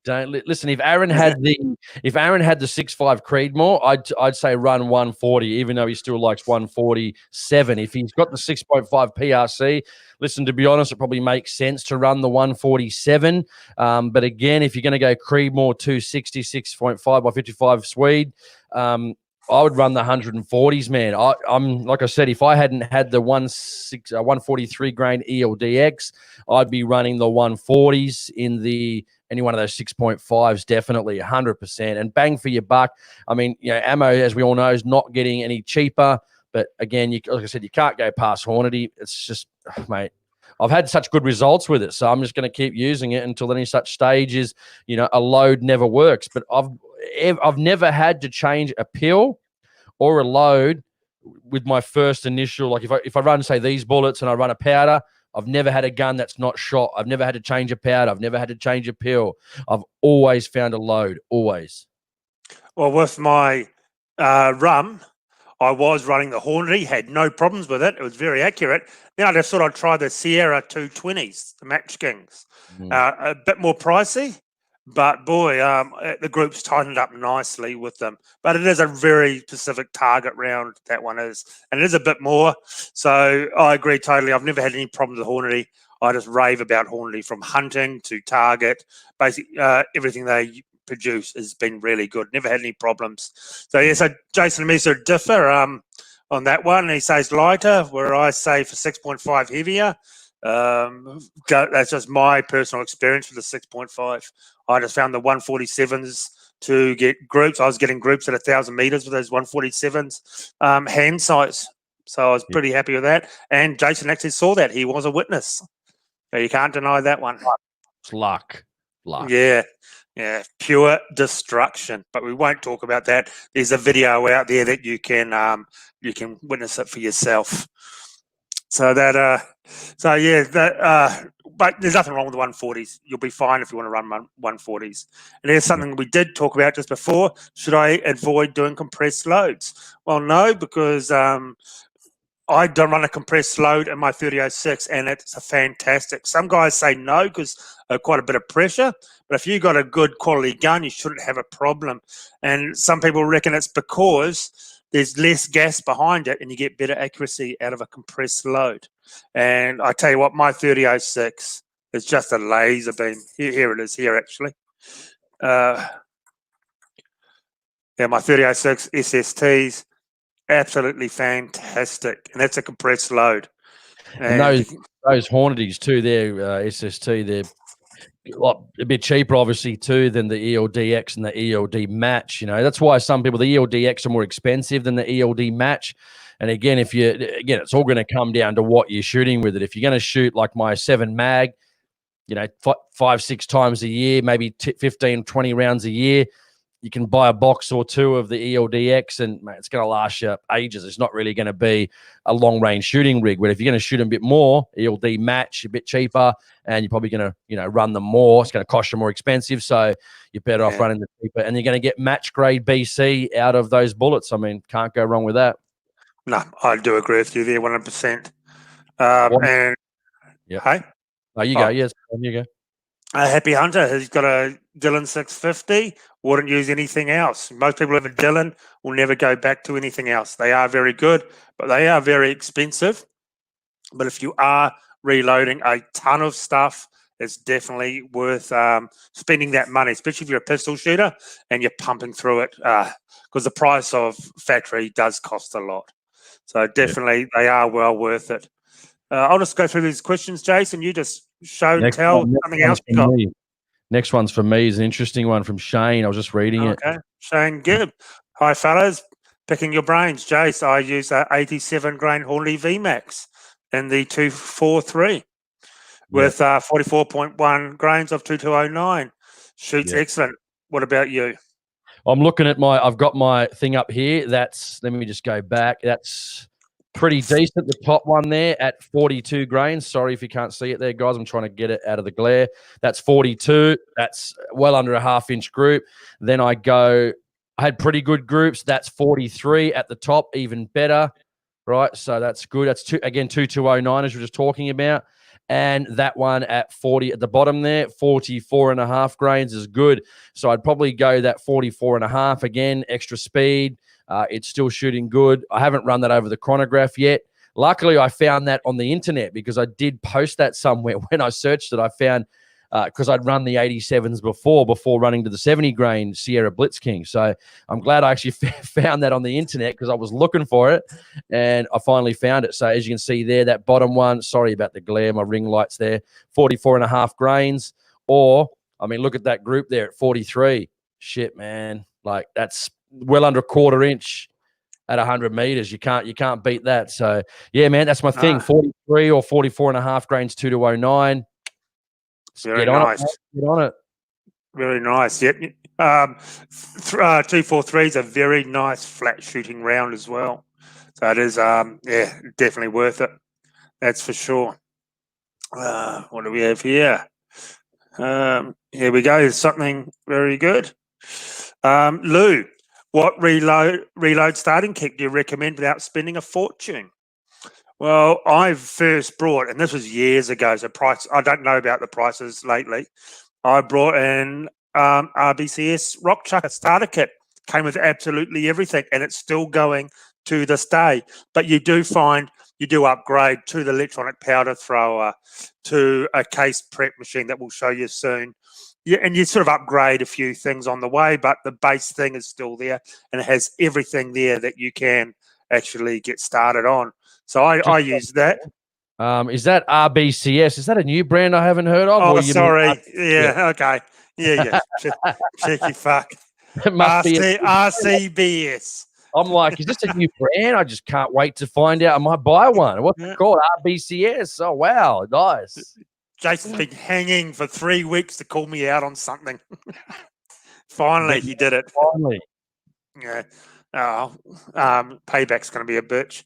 Don't listen. If Aaron had the 6.5 Creedmoor, I'd say run 140, even though he still likes 147. If he's got the 6.5 PRC, listen, to be honest, it probably makes sense to run the 147. But again, if you're going to go Creedmoor 260 6.5 by 55 Swede, I would run the 140s, man. I'm like I said, if I hadn't had the 143 grain ELDX, I'd be running the 140s in any one of those 6.5s, definitely 100%. And bang for your buck. I mean, you know, ammo, as we all know, is not getting any cheaper. But again, like I said, you can't go past Hornady. It's just, mate, I've had such good results with it, so I'm just going to keep using it until any such stage is, you know, a load never works. But I've never had to change a pill or a load with my first initial, like if I run, say, these bullets and I run a powder, I've never had a gun that's not shot. I've never had to change a powder. I've never had to change a pill. I've always found a load, always. Well, with my rum, I was running the Hornady, had no problems with it. It was very accurate. Then I just thought I'd try the Sierra 220s, the Match Kings. A bit more pricey, but boy, the group's tightened up nicely with them. But it is a very specific target round, that one is. And it is a bit more. So I agree totally. I've never had any problems with Hornady. I just rave about Hornady, from hunting to target. Basically, everything they produce has been really good. Never had any problems. So yeah, so Jason and me sort of differ on that one. He says lighter, where I say for 6.5 heavier. That's just my personal experience with the 6.5. I just found the 147s to get groups. I was getting groups at 1,000 meters with those 147s hand size. So I was pretty happy with that. And Jason actually saw that. He was a witness. So you can't deny that one. It's luck. Yeah, pure destruction. But we won't talk about that. There's a video out there that you can witness it for yourself. So that but there's nothing wrong with the 140s. You'll be fine if you want to run 140s. And there's something we did talk about just before. Should I avoid doing compressed loads? Well, no, because I don't run a compressed load in my 3006, and it's a fantastic. Some guys say no because quite a bit of pressure, but if you got a good quality gun, you shouldn't have a problem. And some people reckon it's because there's less gas behind it and you get better accuracy out of a compressed load. And I tell you what, my 3006 is just a laser beam. Here it is, here actually. Yeah, my 3006 SSTs, absolutely fantastic. And that's a compressed load. And those Hornadies too, they're SST, they're a bit cheaper, obviously, too, than the ELDX and the ELD Match. That's why some people, the ELDX are more expensive than the ELD Match. And again, it's all going to come down to what you're shooting with it. If you're going to shoot like my 7 mag, 5-6 times a year, maybe 15, 20 rounds a year, you can buy a box or two of the ELDX and mate, it's going to last you ages. It's not really going to be a long-range shooting rig. But if you're going to shoot a bit more, ELD Match, a bit cheaper, and you're probably going to, run them more. It's going to cost you more expensive, so you're better off running the cheaper. And you're going to get match-grade BC out of those bullets. I mean, can't go wrong with that. No, I do agree with you there, 100%. And hey, you go. Yes, you go. Happy Hunter has got a Dillon 650. Wouldn't use anything else. Most people have a Dillon, will never go back to anything else. They are very good, but they are very expensive. But if you are reloading a ton of stuff, it's definitely worth spending that money, especially if you're a pistol shooter and you're pumping through it, because the price of factory does cost a lot. So definitely they are well worth it. I'll just go through these questions, Jason. You just tell something else you got. Next one's for me is an interesting one from Shane. I was just reading it. Okay, Shane Gibb. Hi, fellas. Picking your brains. Jace, I use 87 grain Hornady VMAX in the 243 with 44.1 grains of 2209. Shoots excellent. What about you? I'm looking at I've got my thing up here. Let me just go back. That's pretty decent. The top one there at 42 grains. Sorry if you can't see it there, guys. I'm trying to get it out of the glare. That's 42. That's well under a half-inch group. Then I had pretty good groups. That's 43 at the top, even better, right? So that's good. That's 2209 as we we're just talking about. And that one at 40 at the bottom there, 44.5 grains is good. So I'd probably go that 44.5 again, extra speed. It's still shooting good. I haven't run that over the chronograph yet. Luckily, I found that on the internet because I did post that somewhere. When I searched it, I found, because I'd run the 87s before running to the 70 grain Sierra Blitz King. So I'm glad I actually found that on the internet because I was looking for it and I finally found it. So as you can see there, that bottom one, sorry about the glare, my ring light's there, 44.5 grains. Or, I mean, look at that group there at 43. Shit, man. Like that's well under a quarter inch at 100 meters. You can't beat that. So yeah, man, that's my thing. 43 or 44.5 grains, 2209. Very nice. Get on it. Very nice. Yep. 243 is a very nice flat shooting round as well. So it is, definitely worth it. That's for sure. What do we have here? Here we go. There's something very good. Lou, what reload starting kit do you recommend without spending a fortune? Well, I first brought, and this was years ago, so I don't know about the prices lately. I brought in RBCS Rock Chucker starter kit. Came with absolutely everything, and it's still going to this day. But you do find you do upgrade to the electronic powder thrower, to a case prep machine that we'll show you soon. Yeah, and you sort of upgrade a few things on the way, but the base thing is still there, and it has everything there that you can actually get started on. So I use that. Is that RBCS? Is that a new brand I haven't heard of? Oh, sorry. Yeah, okay. Yeah. Cheeky fuck. It must be RCBS. I'm like, is this a new brand? I just can't wait to find out. I might buy one. What's it called? RBCS. Oh, wow. Nice. Jason's been hanging for 3 weeks to call me out on something. Finally, he did it. Finally. Yeah. Payback's going to be a bitch.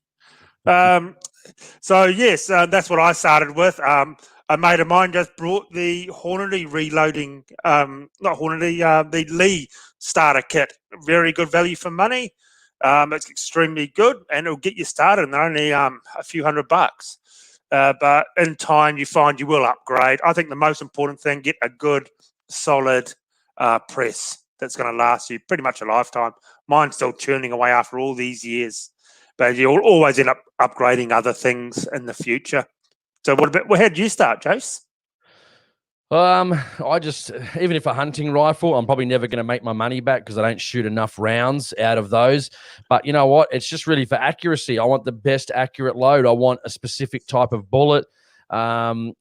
So, yes, that's what I started with. A mate of mine just brought the Hornady reloading, the Lee starter kit. Very good value for money. It's extremely good, and it'll get you started. And they're only a few $100. But in time, you find you will upgrade. I think the most important thing, get a good, solid press that's going to last you pretty much a lifetime. Mine's still churning away after all these years. But you'll always end up upgrading other things in the future. So how did you start, Jace? I just, even if a hunting rifle, I'm probably never going to make my money back because I don't shoot enough rounds out of those. But you know what? It's just really for accuracy. I want the best accurate load. I want a specific type of bullet. The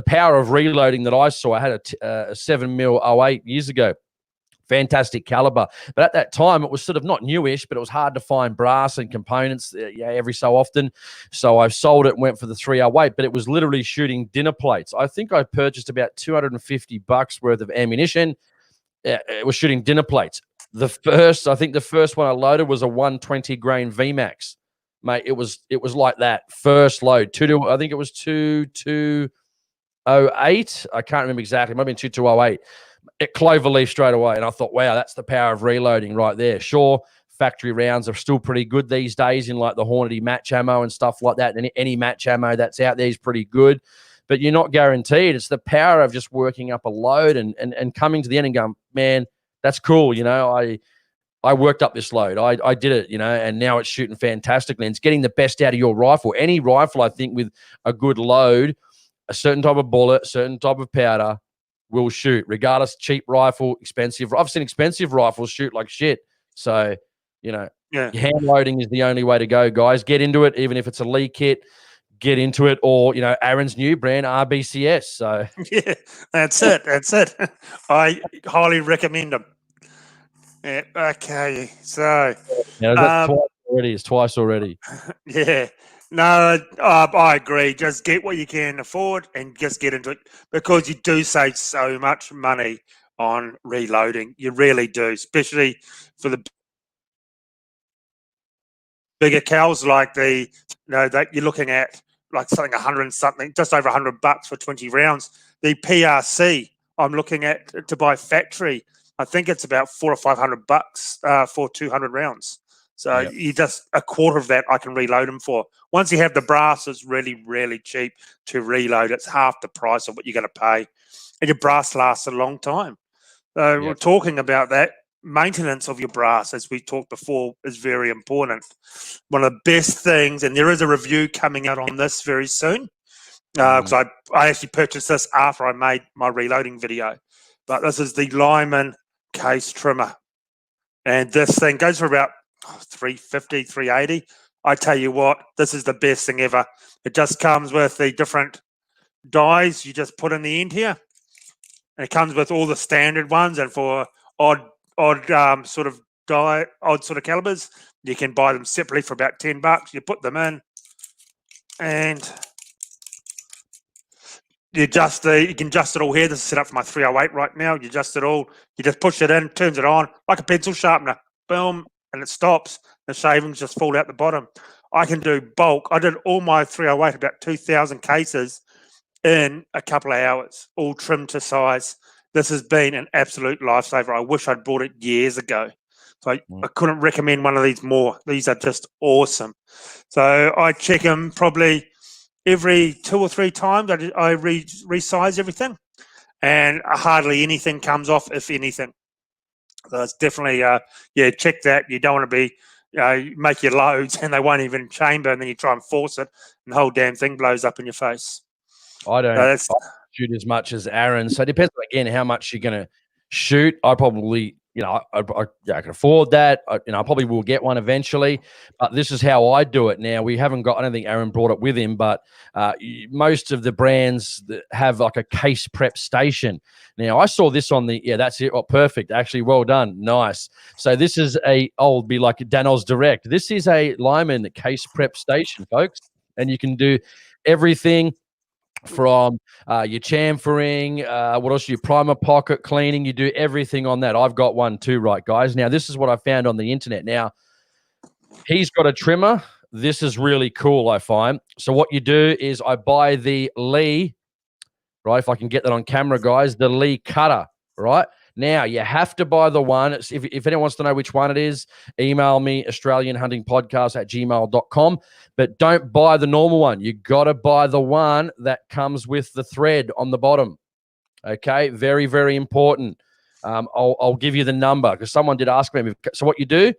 power of reloading that I saw, I had a 7mm 08 years ago. Fantastic caliber. But at that time, it was sort of not newish, but it was hard to find brass and components every so often. So I sold it and went for the 308, but it was literally shooting dinner plates. I think I purchased about $250 worth of ammunition. It was shooting dinner plates. I think the first one I loaded was a 120 grain VMAX. Mate, it was like that. First load. I think it was 2208. I can't remember exactly. It might have been 2208. It cloverleaf straight away. And I thought, wow, that's the power of reloading right there. Sure, factory rounds are still pretty good these days in like the Hornady match ammo and stuff like that. And any match ammo that's out there is pretty good, but you're not guaranteed. It's the power of just working up a load and coming to the end and going, man, that's cool. You know, I worked up this load. I did it, you know, and now it's shooting fantastically. And it's getting the best out of your rifle. Any rifle, I think, with a good load, a certain type of bullet, certain type of powder, will shoot, regardless. Cheap rifle, expensive. I've seen expensive rifles shoot like shit. So, you know, hand loading is the only way to go, guys. Get into it, even if it's a Lee kit. Get into it, or you know, Aaron's new brand, RBCS. So yeah, that's it. That's it. I highly recommend them. Yeah, okay, so that's twice already. It's twice already. Yeah, no, I agree. Just get what you can afford and just get into it because you do save so much money on reloading. You really do, especially for the bigger cows like that you're looking at like something 100 and something, just over $100 for 20 rounds. The PRC I'm looking at to buy factory, I think it's about $400 or $500 for 200 rounds. So you just a quarter of that I can reload them for. Once you have the brass, it's really, really cheap to reload. It's half the price of what you're going to pay, and your brass lasts a long time. So we're talking about that. Maintenance of your brass, as we talked before, is very important. One of the best things, and there is a review coming out on this very soon, because I actually purchased this after I made my reloading video. But this is the Lyman case trimmer, and this thing goes for about $350, $380. I tell you what, this is the best thing ever. It just comes with the different dies you just put in the end here, and it comes with all the standard ones, and for odd sort of calibers, you can buy them separately for about $10. You put them in, and you can adjust it all here. This is set up for my 308 right now. You adjust it all. You just push it in, turns it on like a pencil sharpener. Boom, and it stops. The shavings just fall out the bottom. I can do bulk. I did all my 308, about 2,000 cases in a couple of hours, all trimmed to size. This has been an absolute lifesaver. I wish I'd bought it years ago. So I couldn't recommend one of these more. These are just awesome. So I check them probably every 2 or 3 times. I resize everything, and hardly anything comes off, if anything. So it's definitely, check that. You don't want to be, make your loads and they won't even chamber, and then you try and force it, and the whole damn thing blows up in your face. I don't shoot as much as Aaron. So it depends, again, how much you're going to shoot. I probably, I can afford that. I probably will get one eventually. But this is how I do it now. I don't think Aaron brought it with him, but most of the brands that have like a case prep station. Now, I saw this on that's it. Oh, perfect. Actually, well done. Nice. So this is I'll be like Danos Direct. This is a Lyman case prep station, folks. And you can do everything from your chamfering, what else? Your primer pocket cleaning. You do everything on that. I've got one too, right, guys? Now, this is what I found on the internet. Now, he's got a trimmer. This is really cool, I find. So what you do is I buy the Lee, right? If I can get that on camera, guys, the Lee cutter, right? Now, you have to buy the one. If anyone wants to know which one it is, email me, australianhuntingpodcast@gmail.com. But don't buy the normal one. You got to buy the one that comes with the thread on the bottom. Okay? Very, very important. I'll give you the number because someone did ask me. So what you do,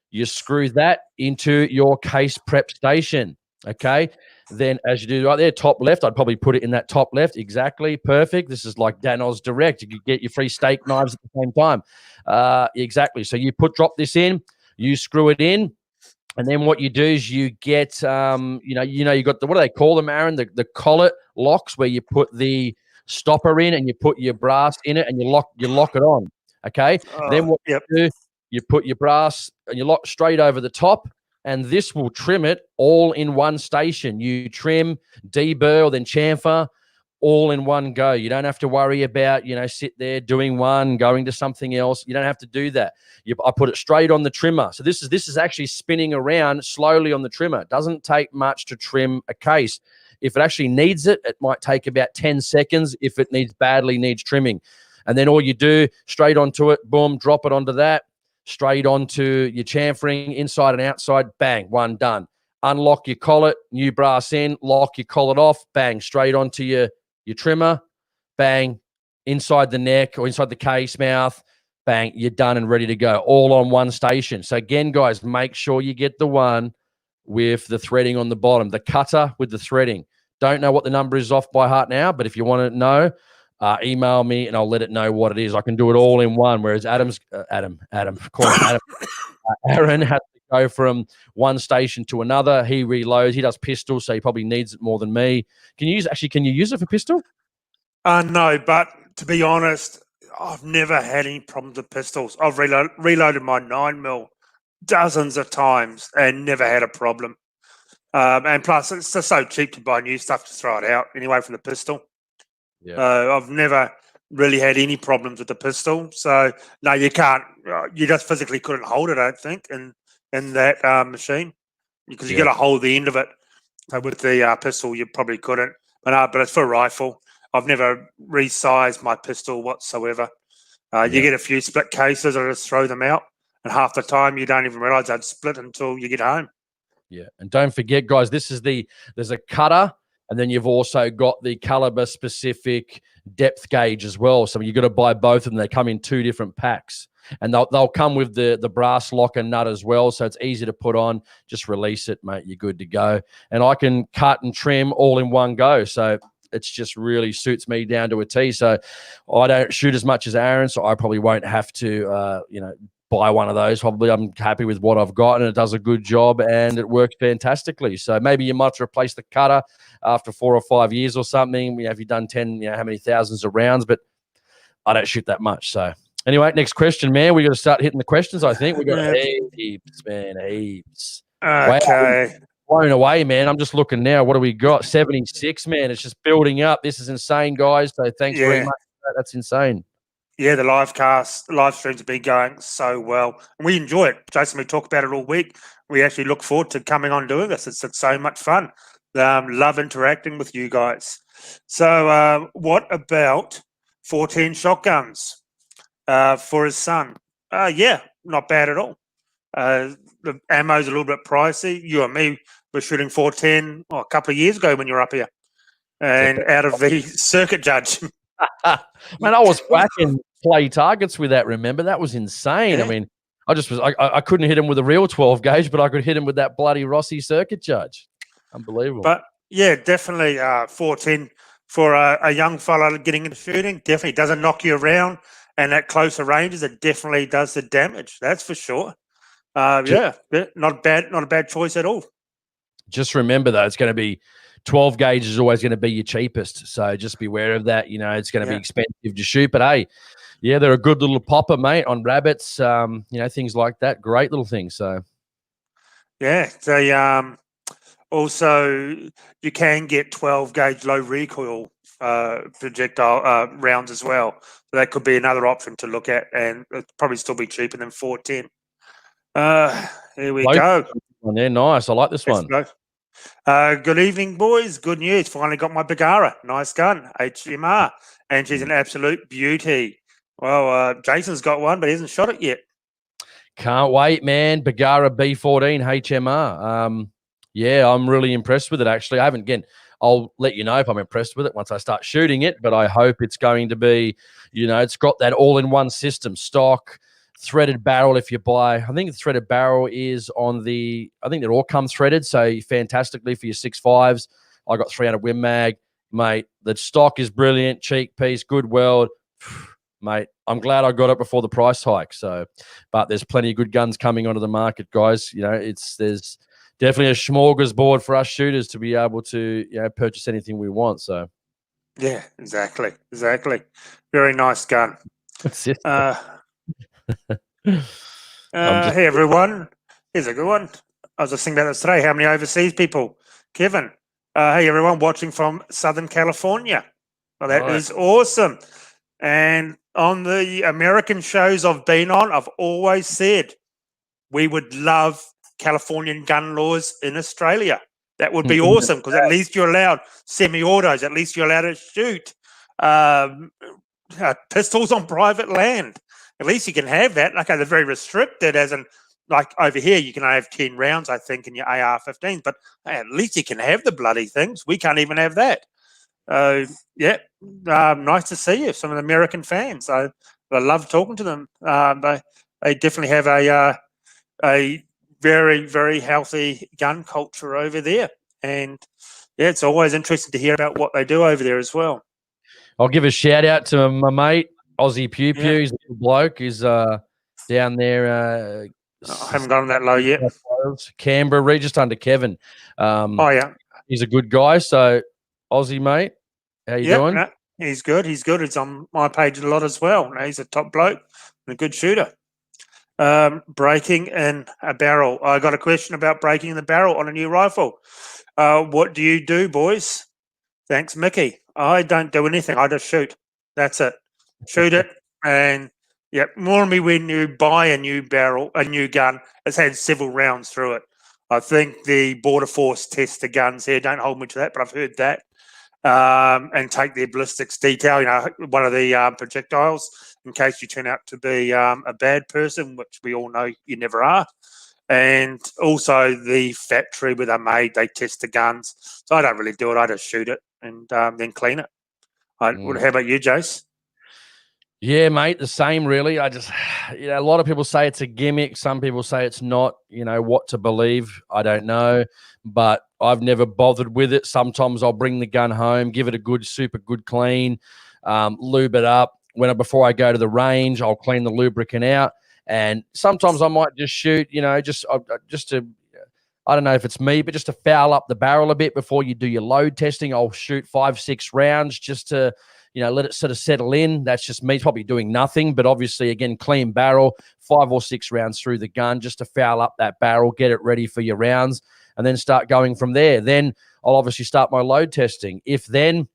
you screw that into your case prep station. Okay. Then as you do right there, top left, I'd probably put it in that top left. Exactly. Perfect. This is like Danos Direct. You could get your free steak knives at the same time. Exactly. So you drop this in, you screw it in. And then what you do is you get, you got what do they call them, Aaron? The collet locks where you put the stopper in and you put your brass in it and you lock it on. Okay. Then what Yep. you do, you put your brass and you lock straight over the top, and this will trim it all in one station. You trim, deburr, or then chamfer all in one go. You don't have to worry about, sit there doing one, going to something else. You don't have to do that. I put it straight on the trimmer. So this is actually spinning around slowly on the trimmer. It doesn't take much to trim a case. If it actually needs it, it might take about 10 seconds if it badly needs trimming. And then all you do, straight onto it, boom, drop it onto that, straight onto your chamfering, inside and outside, bang, one done. Unlock your collet, new brass in, lock your collet off, bang, straight onto your trimmer, bang, inside the neck or inside the case mouth, bang, you're done and ready to go, all on one station. So again, guys, make sure you get the one with the threading on the bottom, the cutter with the threading. Don't know what the number is off by heart now, but if you want to know, email me and I'll let it know what it is. I can do it all in one, whereas Aaron has to go from one station to another. He reloads. He does pistol, so he probably needs it more than me. Can you use it for pistol? No, but to be honest, I've never had any problems with pistols. I've reloaded my 9mm dozens of times and never had a problem. And plus, it's just so cheap to buy new stuff to throw it out anyway from the pistol. Yeah. I've never really had any problems with the pistol. So, no, you can't. You just physically couldn't hold it, I don't think, in that machine, because you got to hold the end of it. So with the pistol, you probably couldn't. But it's for a rifle. I've never resized my pistol whatsoever. You get a few split cases, I just throw them out. And half the time, you don't even realize they'd split until you get home. Yeah. And don't forget, guys, there's a cutter, and then you've also got the caliber specific depth gauge as well. So you've got to buy both of them. They come in 2 different packs, and they'll come with the brass lock and nut as well. So it's easy to put on. Just release it, mate. You're good to go. And I can cut and trim all in one go. So it's just really suits me down to a T. So I don't shoot as much as Aaron, so I probably won't have to, buy one of those. Probably I'm happy with what I've got, and it does a good job and it works fantastically. So maybe you might replace the cutter after 4 or 5 years or something. If you've done 10, how many thousands of rounds, but I don't shoot that much. So anyway, next question, man. We got to start hitting the questions. I think we got heaps, man, heaps. Okay. Wow. Blown away, man. I'm just looking now. What do we got? 76, man. It's just building up. This is insane, guys. So thanks very much for that. That's insane. Yeah, the live streams have been going so well. And we enjoy it. Jason, we talk about it all week. We actually look forward to coming on doing this. It's so much fun. Love interacting with you guys. So what about 410 shotguns for his son? Yeah, not bad at all. The ammo's a little bit pricey. You and me were shooting 410 a couple of years ago when you were up here. And out of the circuit judge. Man, I was whacking play targets with that, remember? That was insane. Yeah. I mean, I couldn't hit him with a real 12 gauge, but I could hit him with that bloody Rossi circuit judge. Unbelievable. But yeah, definitely 410 for a young fella getting into shooting, definitely doesn't knock you around, and at closer ranges, it definitely does the damage. That's for sure. Not a bad choice at all. Just remember though, it's going to be 12 gauge is always going to be your cheapest. So just be aware of that. It's going to be expensive to shoot, but hey, yeah, they're a good little popper, mate, on rabbits, things like that. Great little things. So yeah, they also you can get 12 gauge low recoil projectile rounds as well. So that could be another option to look at, and it'd probably still be cheaper than 410. Here we go. Yeah, nice. I like this one. Good evening, boys. Good news. Finally got my Bagara. Nice gun, HMR, and she's an absolute beauty. Well, Jason's got one, but he hasn't shot it yet. Can't wait, man. Bagara B14 HMR. Yeah, I'm really impressed with it, actually. I'll let you know if I'm impressed with it once I start shooting it, but I hope it's going to be, it's got that all-in-one system, stock, threaded barrel. If you buy, I think the threaded barrel is on the. I think they all come threaded, so fantastically for your 6.5s. I got 300 Win Mag, mate. The stock is brilliant, cheek piece, good weld, mate. I'm glad I got it before the price hike. So, but there's plenty of good guns coming onto the market, guys. You know, there's definitely a smorgasbord for us shooters to be able to purchase anything we want. So, yeah, exactly. Very nice gun. Hey everyone, here's a good one. I was just thinking about this today. How many overseas people? Kevin. Hey everyone, watching from Southern California. Well, that is awesome. And on the American shows I've been on, I've always said we would love Californian gun laws in Australia. That would be awesome because at least you're allowed semi-autos. At least you're allowed to shoot pistols on private land. At least you can have that. Okay, they're very restricted, as in, like over here, you can only have 10 rounds, I think, in your AR-15s, but hey, at least you can have the bloody things. We can't even have that. Nice to see you, some of the American fans. I love talking to them. They definitely have a very, very healthy gun culture over there. And yeah, it's always interesting to hear about what they do over there as well. I'll give a shout out to my mate, Aussie Pew Pew. He's a good bloke. He's down there. I haven't gone that low yet. Canberra, just under Kevin. He's a good guy. So, Aussie mate, how you doing? No, he's good. He's on my page a lot as well. He's a top bloke and a good shooter. Breaking in a barrel. I got a question about breaking in the barrel on a new rifle. What do you do, boys? Thanks, Mickey. I don't do anything. I just shoot. That's it. Shoot it. And normally when you buy a new barrel, a new gun, it's had several rounds through it. I think the Border Force test the guns here. Don't hold me to that, but I've heard that. And take their ballistics detail, one of the projectiles, in case you turn out to be a bad person, which we all know you never are. And also the factory where they're made, they test the guns. So I don't really do it. I just shoot it and then clean it. How about you, Jace? Yeah, mate, the same really. I just, a lot of people say it's a gimmick. Some people say it's not, what to believe. I don't know, but I've never bothered with it. Sometimes I'll bring the gun home, give it a super good clean, lube it up. Before I go to the range, I'll clean the lubricant out. And sometimes I might just shoot, just to, I don't know if it's me, but just to foul up the barrel a bit before you do your load testing. I'll shoot 5-6 rounds just to, let it sort of settle in. That's just me probably doing nothing, but obviously, again, clean barrel, 5 or 6 rounds through the gun just to foul up that barrel, get it ready for your rounds, and then start going from there. Then I'll obviously start my load testing. If then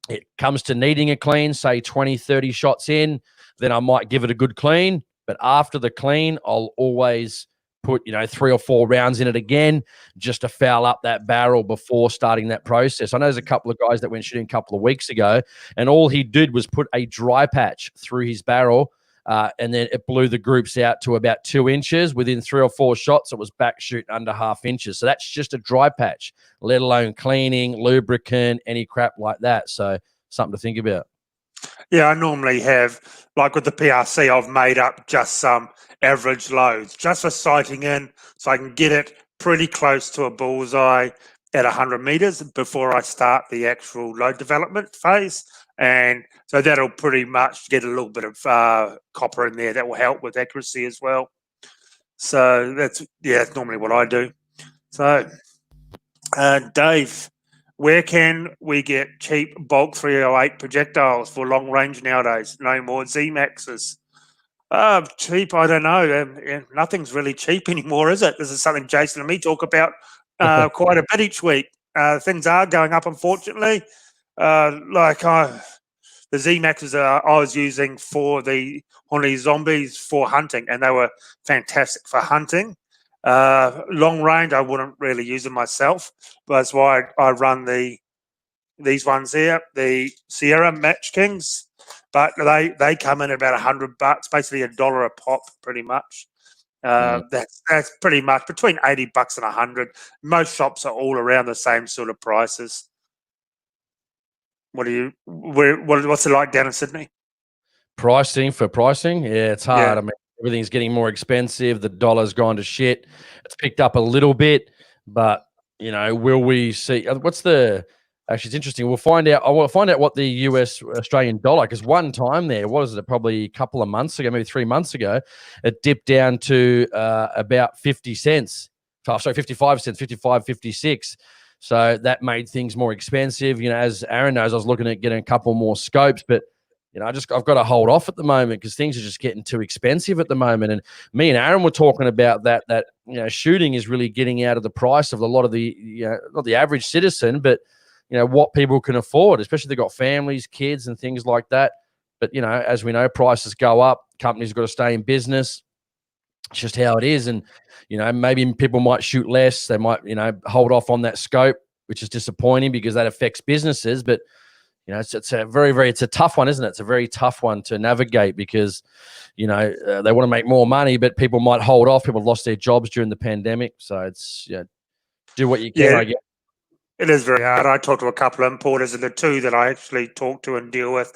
it comes to needing a clean, say 20, 30 shots in, then I might give it a good clean. But after the clean, I'll always put, 3 or 4 rounds in it again, just to foul up that barrel before starting that process. I know there's a couple of guys that went shooting a couple of weeks ago, and all he did was put a dry patch through his barrel, and then it blew the groups out to about 2 inches. Within 3 or 4 shots, it was back shooting under 0.5 inches. So that's just a dry patch, let alone cleaning, lubricant, any crap like that. So something to think about. Yeah, I normally have, like with the PRC, I've made up just some average loads just for sighting in, so I can get it pretty close to a bullseye at 100 meters before I start the actual load development phase. And so that'll pretty much get a little bit of copper in there that will help with accuracy as well. So that's normally what I do. So Dave, where can we get cheap bulk 308 projectiles for long range nowadays? No more Z-Maxes. Cheap, I don't know. Nothing's really cheap anymore, is it? This is something Jason and me talk about quite a bit each week. Things are going up, unfortunately. The Z-Maxes I was using for the Honey Zombies for hunting, and they were fantastic for hunting. Long range, I wouldn't really use them myself, but that's why I run these ones here, the Sierra Match Kings. But they come in at about $100, basically $1 a pop, pretty much. That's pretty much between $80 and $100. Most shops are all around the same sort of prices. What's it like down in Sydney? Pricing, yeah, it's hard. Yeah. I mean, everything's getting more expensive. The dollar's gone to shit. It's picked up a little bit, but will we see? Actually, it's interesting. We'll find out. I want to find out what the US Australian dollar, because one time there, what was it? Probably a couple of months ago, maybe 3 months ago, it dipped down to about 50 cents. Oh, sorry, 55 cents, 55, 56. So that made things more expensive. As Aaron knows, I was looking at getting a couple more scopes, but I've got to hold off at the moment because things are just getting too expensive at the moment. And me and Aaron were talking about that shooting is really getting out of the price of a lot of the, not the average citizen, but what people can afford, especially if they've got families, kids, and things like that. But as we know, prices go up. Companies have got to stay in business. It's just how it is. And maybe people might shoot less. They might hold off on that scope, which is disappointing because that affects businesses. But it's a it's a tough one, isn't it? It's a very tough one to navigate because, they want to make more money, but people might hold off. People lost their jobs during the pandemic. So it's, do what you can, I guess. It is very hard. I talked to a couple of importers, and the two that I actually talk to and deal with,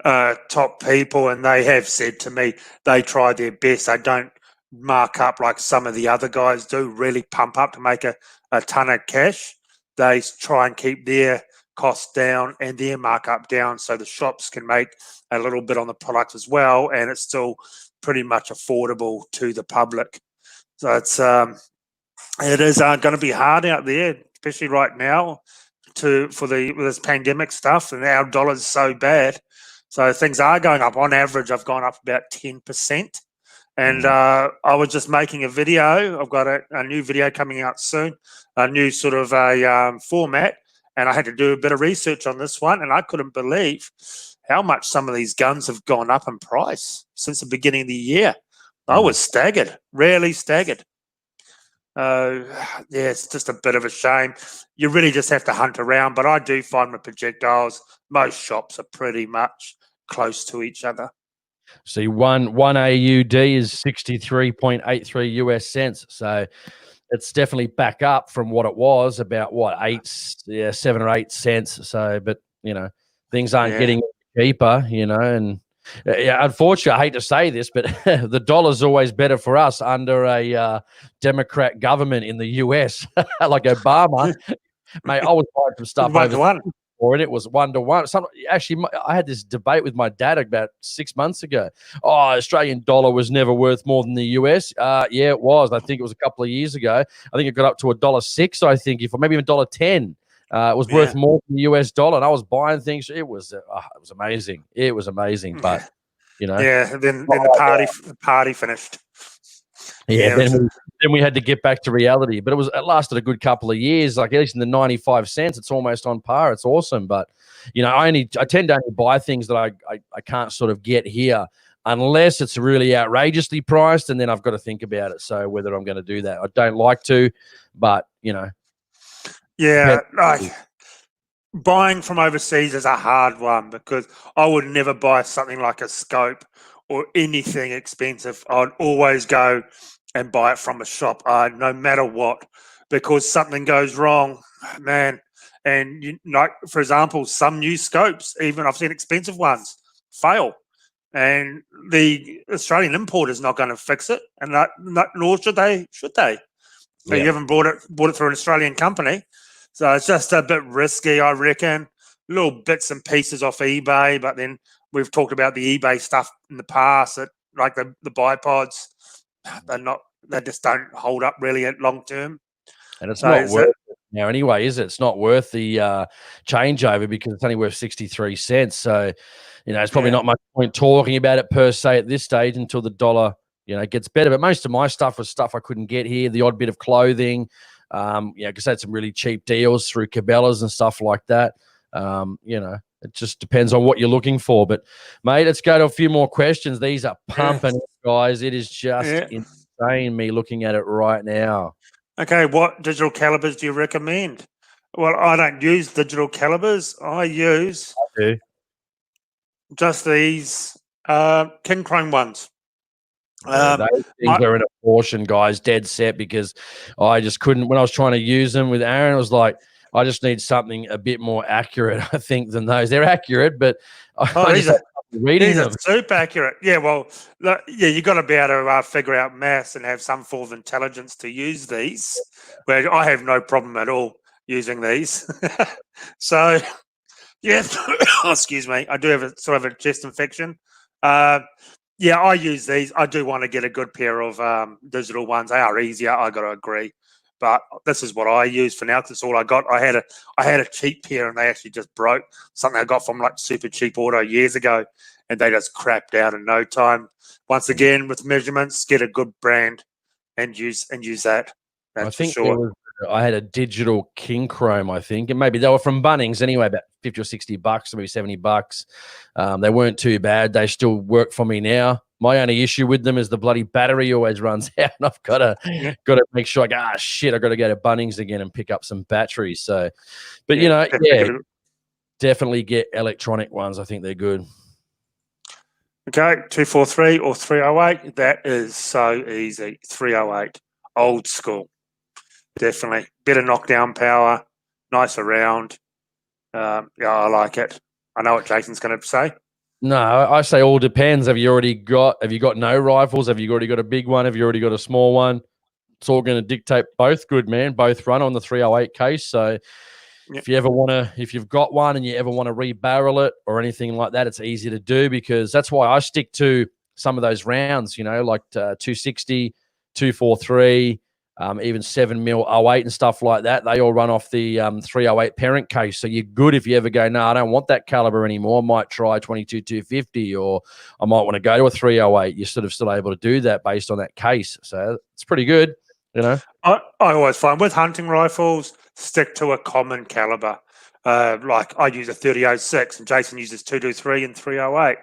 top people, and they have said to me they try their best. They don't mark up like some of the other guys do, really pump up to make a ton of cash. They try and keep their costs down and their markup down so the shops can make a little bit on the product as well, and it's still pretty much affordable to the public. So it is going to be hard out there, especially right now with this pandemic stuff, and our dollar's so bad. So things are going up. On average, I've gone up about 10%. And I was just making a video. I've got a new video coming out soon, a new sort of a format. And I had to do a bit of research on this one, and I couldn't believe how much some of these guns have gone up in price since the beginning of the year. I was staggered, really staggered. It's just a bit of a shame. You really just have to hunt around, but I do find with projectiles, most shops are pretty much close to each other. See, one AUD is 63.83 US cents. So it's definitely back up from what it was, about 7 or 8 cents. So, but things aren't getting cheaper, and unfortunately, I hate to say this, but the dollar's always better for us under a Democrat government in the US, like Obama. Mate, I was buying some stuff over for it. It was 1-to-1. Actually, I had this debate with my dad about 6 months ago. Oh, Australian dollar was never worth more than the US. Yeah, it was. I think it was a couple of years ago. I think it got up to $1.06. I think, maybe even $1.10. It was worth more than the US dollar, and I was buying things. It was amazing. It was amazing, but Then the party finished. Then we had to get back to reality. But it lasted a good couple of years. Like at least in the 95 cents, it's almost on par. It's awesome. But I tend to only buy things that I can't sort of get here unless it's really outrageously priced, and then I've got to think about it. So whether I'm going to do that, I don't like to, but buying from overseas is a hard one because I would never buy something like a scope or anything expensive. I'd always go and buy it from a shop, no matter what, because something goes wrong, man. And for example, some new scopes, even I've seen expensive ones, fail, and the Australian importer is not going to fix it, and nor should they. So you haven't bought it through an Australian company. So it's just a bit risky, I reckon. Little bits and pieces off eBay, but then we've talked about the eBay stuff in the past, that like the bipods, they just don't hold up really at long term. And it's not worth it now anyway, is it? It's not worth the changeover because it's only worth 63 cents. So, it's probably not much point talking about it per se at this stage until the dollar, gets better. But most of my stuff was stuff I couldn't get here, the odd bit of clothing, because I had some really cheap deals through Cabela's and stuff like that. It just depends on what you're looking for. But, mate, let's go to a few more questions. These are pumping, guys. It is just insane me looking at it right now. Okay, what digital calibers do you recommend? Well, I don't use digital calibers. I do just these King Chrome ones. Those things are in a portion, guys, dead set, because I just couldn't. When I was trying to use them with Aaron, it was like, I just need something a bit more accurate, I think, than those. They're accurate, but I just had reading These are them. super accurate. Yeah, well, yeah, you got to be able to figure out maths and have some form of intelligence to use these. Where I have no problem at all using these. So, yeah, oh, excuse me, I do have a sort of a chest infection. Uh, yeah, I use these. I do want to get a good pair of digital ones. They are easier. I got to agree. But this is what I use for now. 'Cause it's all I got. I had a cheap pair, and they actually just broke. Something I got from like Super Cheap Auto years ago, and they just crapped out in no time. Once again, with measurements, get a good brand and use that. I That's for think there sure. was I had a digital King Chrome, I think, and maybe they were from Bunnings anyway, about $50 or $60, maybe $70. They weren't too bad. They still work for me now. My only issue with them is the bloody battery always runs out, and I've got Yeah, to make sure I go, shit, I've got to go to Bunnings again and pick up some batteries. So, but yeah, definitely yeah, get it. definitely get electronic ones. I think they're good. Okay, 243 or 308. That is so easy. 308, old school. Definitely better knockdown power, nicer round. Yeah, I like it. I know what Jason's going to say. No, I say all depends. Have you got no rifles? Have you already got a big one? Have you already got a small one? It's all going to dictate both good, man. Both run on the 308 case. So Yep. if you've got one and you ever want to rebarrel it or anything like that, it's easy to do, because that's why I stick to some of those rounds, like 260, 243, even 7mm 08 and stuff like that. They all run off the 308 parent case. So you're good if you ever go, no, I don't want that caliber anymore. I might try 22 250, or I might want to go to a 308. You're sort of still able to do that based on that case. So it's pretty good, I always find with hunting rifles, stick to a common caliber. Like I use a 30-06 and Jason uses 223 and 308.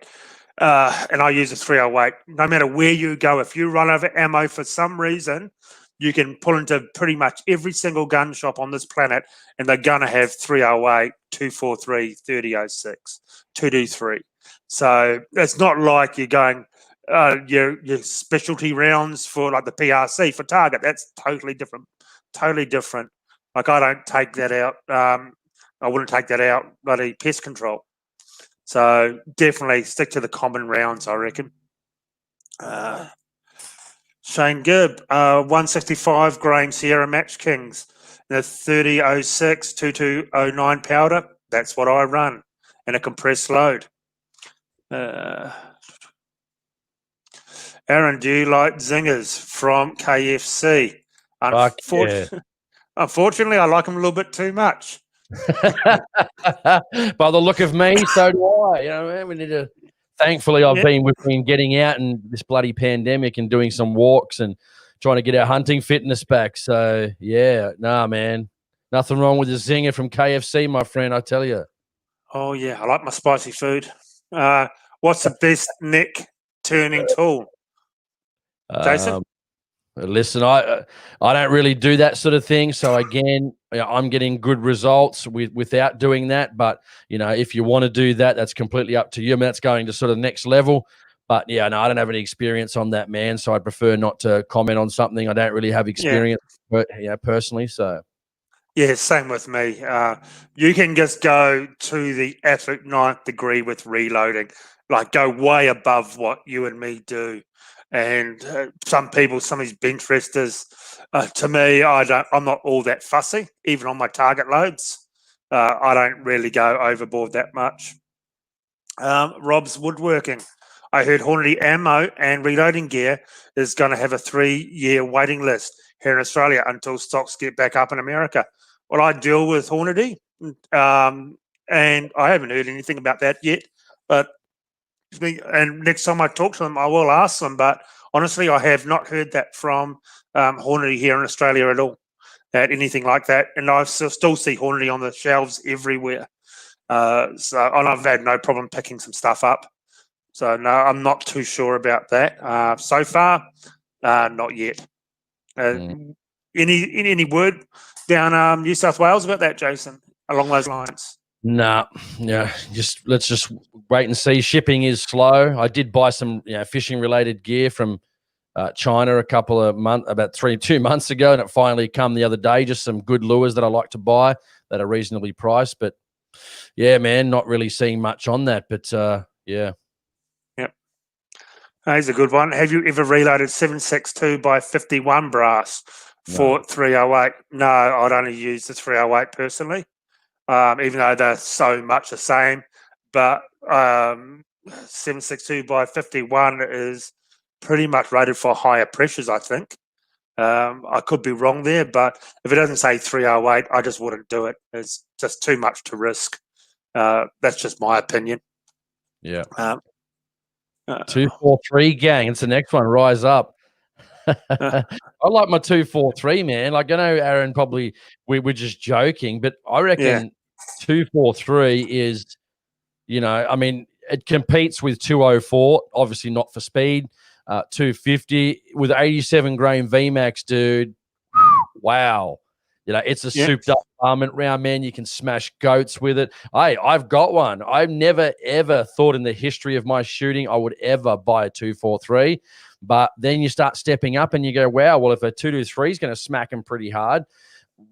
And I use a 308. No matter where you go, if you run over ammo for some reason, you can pull into pretty much every single gun shop on this planet, and they're going to have 308, 243, 30-06, 223. So it's not like you're going your specialty rounds for like the PRC for target. That's totally different. Totally different. Like I don't take that out. I wouldn't take that out bloody pest control. So definitely stick to the common rounds, I reckon. Shane Gibb, 165 grain Sierra Match Kings, the 30-06, 2209 powder. That's what I run, and a compressed load. Aaron, do you like zingers from KFC? Fuck yeah. Unfortunately, I like them a little bit too much. By the look of me, so do I. Man, we need to. Thankfully, we've been getting out in this bloody pandemic and doing some walks and trying to get our hunting fitness back. So yeah, man, nothing wrong with a zinger from KFC, my friend. I tell you. Oh yeah, I like my spicy food. What's the best neck turning tool, Jason? Listen, I don't really do that sort of thing. So again, I'm getting good results without doing that. But if you want to do that, that's completely up to you. I mean, that's going to sort of next level. But yeah, no, I don't have any experience on that, man. So I prefer not to comment on something I don't really have experience, personally. So yeah, same with me. You can just go to the absolute 9th degree with reloading, like go way above what you and me do. And some of these bench resters, to me, I'm not all that fussy, even on my target loads. I don't really go overboard that much. Rob's woodworking. I heard Hornady ammo and reloading gear is going to have a 3-year waiting list here in Australia until stocks get back up in America. Well, I deal with Hornady, and I haven't heard anything about that yet. But and next time I talk to them, I will ask them. But honestly, I have not heard that from Hornady here in Australia at all, that anything like that. And I still see Hornady on the shelves everywhere. And I've had no problem picking some stuff up. So no, I'm not too sure about that. So far, not yet. Any word down New South Wales about that, Jason, along those lines? Nah, yeah. Let's just wait and see. Shipping is slow. I did buy some fishing related gear from China about 2 months ago, and it finally come the other day. Just some good lures that I like to buy that are reasonably priced. But yeah, man, not really seeing much on that. But yeah. Here's a good one. Have you ever reloaded 762 by 51 brass No. for 308? No, I'd only use the 308 personally, even though they're so much the same. But 762 by 51 is pretty much rated for higher pressures, I think. I could be wrong there, but if it doesn't say 308, I just wouldn't do it. It's just too much to risk. That's just my opinion. Yeah. Um, 243 gang. It's the next one. Rise up. I like my 243, man. Like, I know Aaron probably we're just joking, but I reckon 243 is, I mean, it competes with 204, obviously not for speed. 250 with 87 grain VMAX, dude. Wow. It's a souped up varmint round, man. You can smash goats with it. I've got one. I've never, ever thought in the history of my shooting I would ever buy a 243. But then you start stepping up and you go, wow, well, if a 223 is going to smack them pretty hard,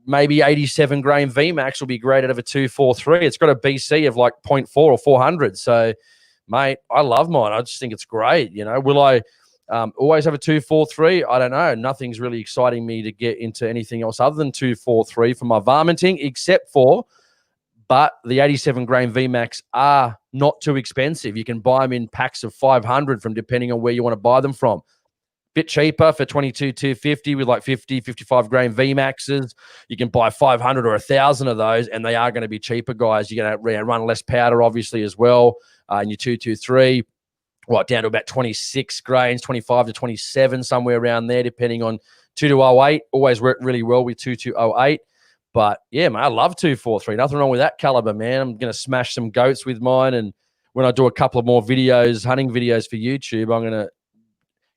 maybe 87 grain VMAX will be great out of a 243. It's got a BC of like 0.4 or 400. So, mate, I love mine. I just think it's great. Will I always have a 243? I don't know. Nothing's really exciting me to get into anything else other than 243 for my varminting, but the 87 grain VMAX are not too expensive. You can buy them in packs of 500 from depending on where you want to buy them from. Bit cheaper for 22,250 with like 50, 55 grain VMAXs. You can buy 500 or 1,000 of those, and they are going to be cheaper, guys. You're going to run less powder, obviously, as well. In your 223, down to about 26 grains, 25 to 27, somewhere around there, depending on 2208. Always worked really well with 2208. But yeah, man, I love 243. Nothing wrong with that caliber, man. I'm going to smash some goats with mine. And when I do a couple of more videos, hunting videos for YouTube,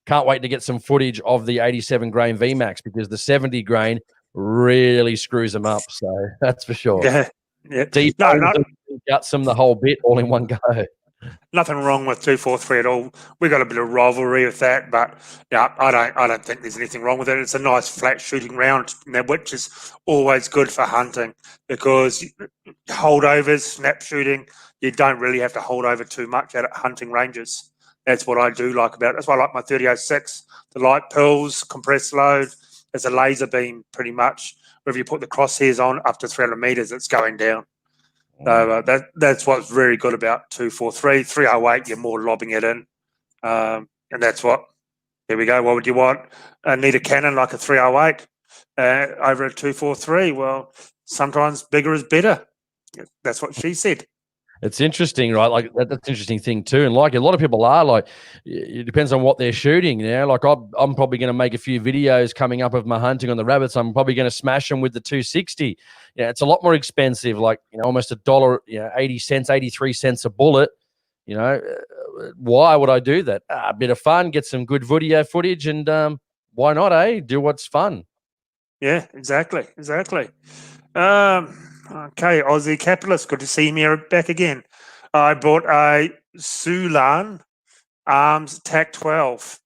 can't wait to get some footage of the 87 grain VMAX, because the 70 grain really screws them up. So that's for sure. Yeah. Deep guts them, the whole bit, all in one go. Nothing wrong with 243 at all. We got a bit of rivalry with that, but yeah, I don't think there's anything wrong with it. It's a nice flat shooting round, which is always good for hunting, because holdovers, snap shooting, you don't really have to hold over too much at hunting ranges. That's what I do like about it. That's why I like my 3006, the light pills, compressed load. It's a laser beam pretty much. Wherever you put the crosshairs on, up to 300 meters, it's going down. So that's what's very good about 243. 308, you're more lobbing it in. And that's what, here we go. What would you want? Need a cannon like a 308 over a 243. Well, sometimes bigger is better. That's what she said. It's interesting, right? Like that's an interesting thing too. And like a lot of people are like, it depends on what they're shooting. Like I'm probably going to make a few videos coming up of my hunting on the rabbits. I'm probably going to smash them with the 260. Yeah, it's a lot more expensive, like almost $1, 80 cents, 83 cents a bullet. Why would I do that? A bit of fun, get some good video footage, and why not? Do what's fun. Yeah, exactly. Okay, Aussie Capitalist, good to see me back again. I bought a Sulan Arms TAC 12.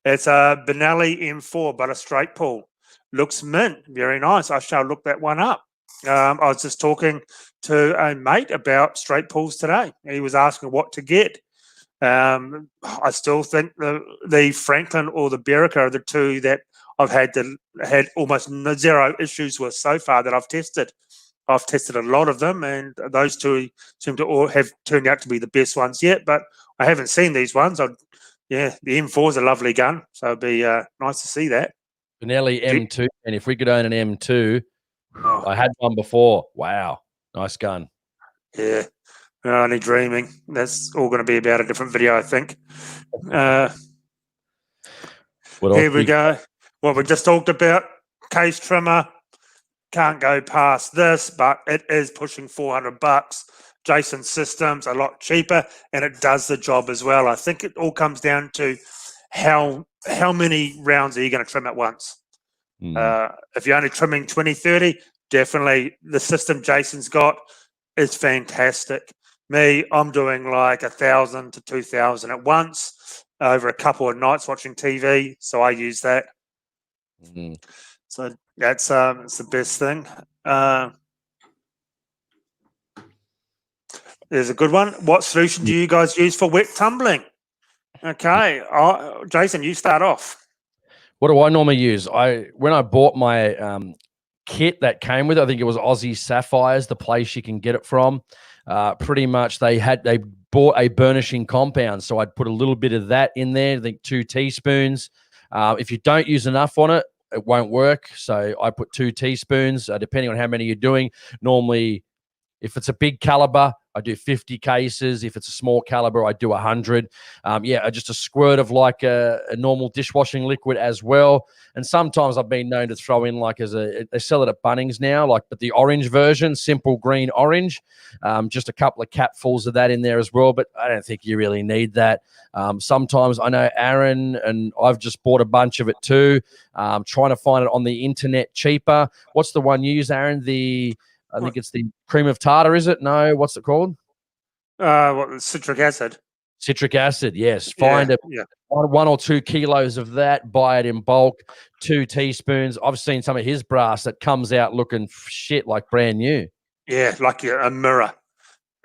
It's a Benelli M4, but a straight pull. Looks mint, very nice. I shall look that one up. I was just talking to a mate about straight pulls today. He was asking what to get. I still think the Franklin or the Berica are the two that I've had almost zero issues with so far that I've tested. I've tested a lot of them, and those two seem to all have turned out to be the best ones yet. But I haven't seen these ones. The M4 is a lovely gun, so it'd be nice to see that. Benelli M2, and if we could own an M2, I had one before. Wow, nice gun. Yeah, only dreaming. That's all going to be about a different video, I think. Here we go. What we just talked about, case trimmer. Can't go past this, but it is pushing $400. Jason Systems, a lot cheaper, and it does the job as well. I think it all comes down to how many rounds are you going to trim at once. If you're only trimming 20, 30, definitely the system Jason's got is fantastic. Me, I'm doing like 1,000 to 2,000 at once over a couple of nights watching TV, so I use that. So that's it's the best thing. There's a good one. What solution do you guys use for wet tumbling? Okay, Jason, you start off. What do I normally use? When I bought my kit that came with it, I think it was Aussie Sapphires, the place you can get it from. Pretty much they bought a burnishing compound, so I'd put a little bit of that in there. I think 2 teaspoons. If you don't use enough on it, it won't work. So I put 2 teaspoons, depending on how many you're doing. Normally, if it's a big caliber, I do 50 cases. If it's a small caliber, I do 100. Just a squirt of like a normal dishwashing liquid as well. And sometimes I've been known to throw in they sell it at Bunnings now, but the orange version, simple green orange, just a couple of capfuls of that in there as well. But I don't think you really need that. Sometimes I know Aaron and I've just bought a bunch of it too. Trying to find it on the internet cheaper. What's the one you use, Aaron? I think it's the cream of tartar, is it? No, what's it called? Citric acid. Citric acid, yes. Find 1 or 2 kilos of that, buy it in bulk, 2 teaspoons. I've seen some of his brass that comes out looking shit like brand new. Yeah, like a mirror.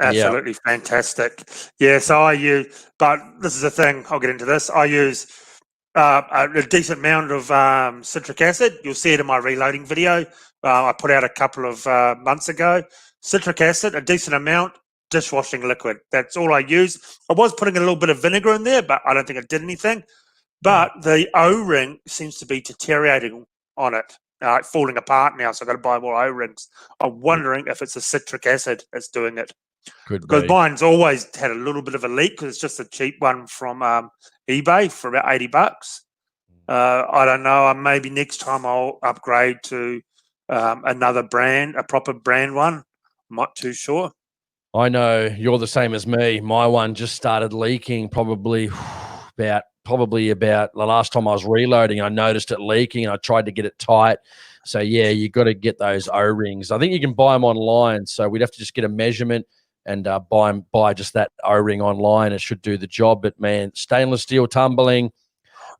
Absolutely fantastic. Yeah, so I use, but this is the thing, I'll get into this. I use a decent amount of citric acid. You'll see it in my reloading video. I put out a couple of months ago. Citric acid, a decent amount, dishwashing liquid. That's all I use. I was putting a little bit of vinegar in there, but I don't think it did anything. But the O-ring seems to be deteriorating on it, falling apart now, so I've got to buy more O-rings. I'm wondering if it's the citric acid that's doing it. Because mine's always had a little bit of a leak because it's just a cheap one from eBay for about $80. I don't know. Maybe next time I'll upgrade to another brand, a proper brand one. I'm not too sure. I know you're the same as me. My one just started leaking probably about the last time I was reloading. I noticed it leaking and I tried to get it tight. So yeah, you got to get those O-rings. I think you can buy them online. So we'd have to just get a measurement and buy just that O-ring online. It should do the job. But man, stainless steel tumbling.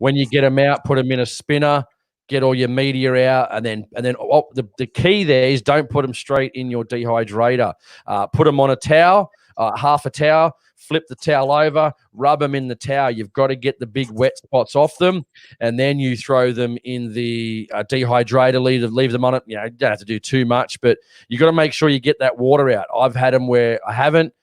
When you get them out, put them in a spinner. Get all your media out, and then the key there is don't put them straight in your dehydrator. Put them on a towel, half a towel, flip the towel over, rub them in the towel. You've got to get the big wet spots off them, and then you throw them in the dehydrator. Leave them on it. You don't have to do too much, but you got to make sure you get that water out. I've had them where I haven't,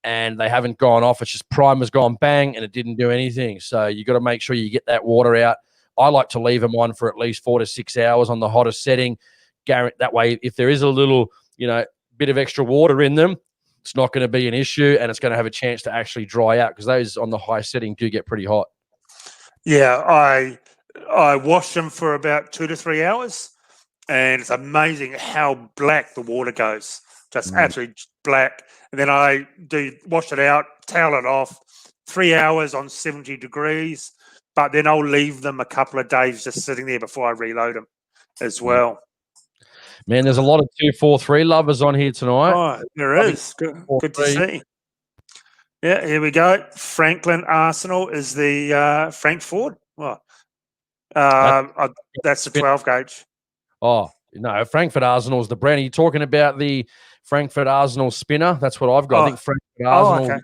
and they haven't gone off. It's just primer's gone bang, and it didn't do anything. So you got to make sure you get that water out. I like to leave them on for at least 4 to 6 hours on the hottest setting. That way, if there is a little, bit of extra water in them, it's not going to be an issue, and it's going to have a chance to actually dry out because those on the high setting do get pretty hot. Yeah, I wash them for about 2 to 3 hours, and it's amazing how black the water goes. Just absolutely black. And then I wash it out, towel it off, 3 hours on 70 degrees. But then I'll leave them a couple of days just sitting there before I reload them as well. Man, there's a lot of 243 lovers on here tonight. Oh, there is. Good to see. Yeah, here we go. Franklin Arsenal is the Frank Ford. Well, that's the 12 gauge. Oh, no, Frankfurt Arsenal is the brand. Are you talking about the Frankfurt Arsenal spinner? That's what I've got. I think Frankfurt Arsenal. Okay.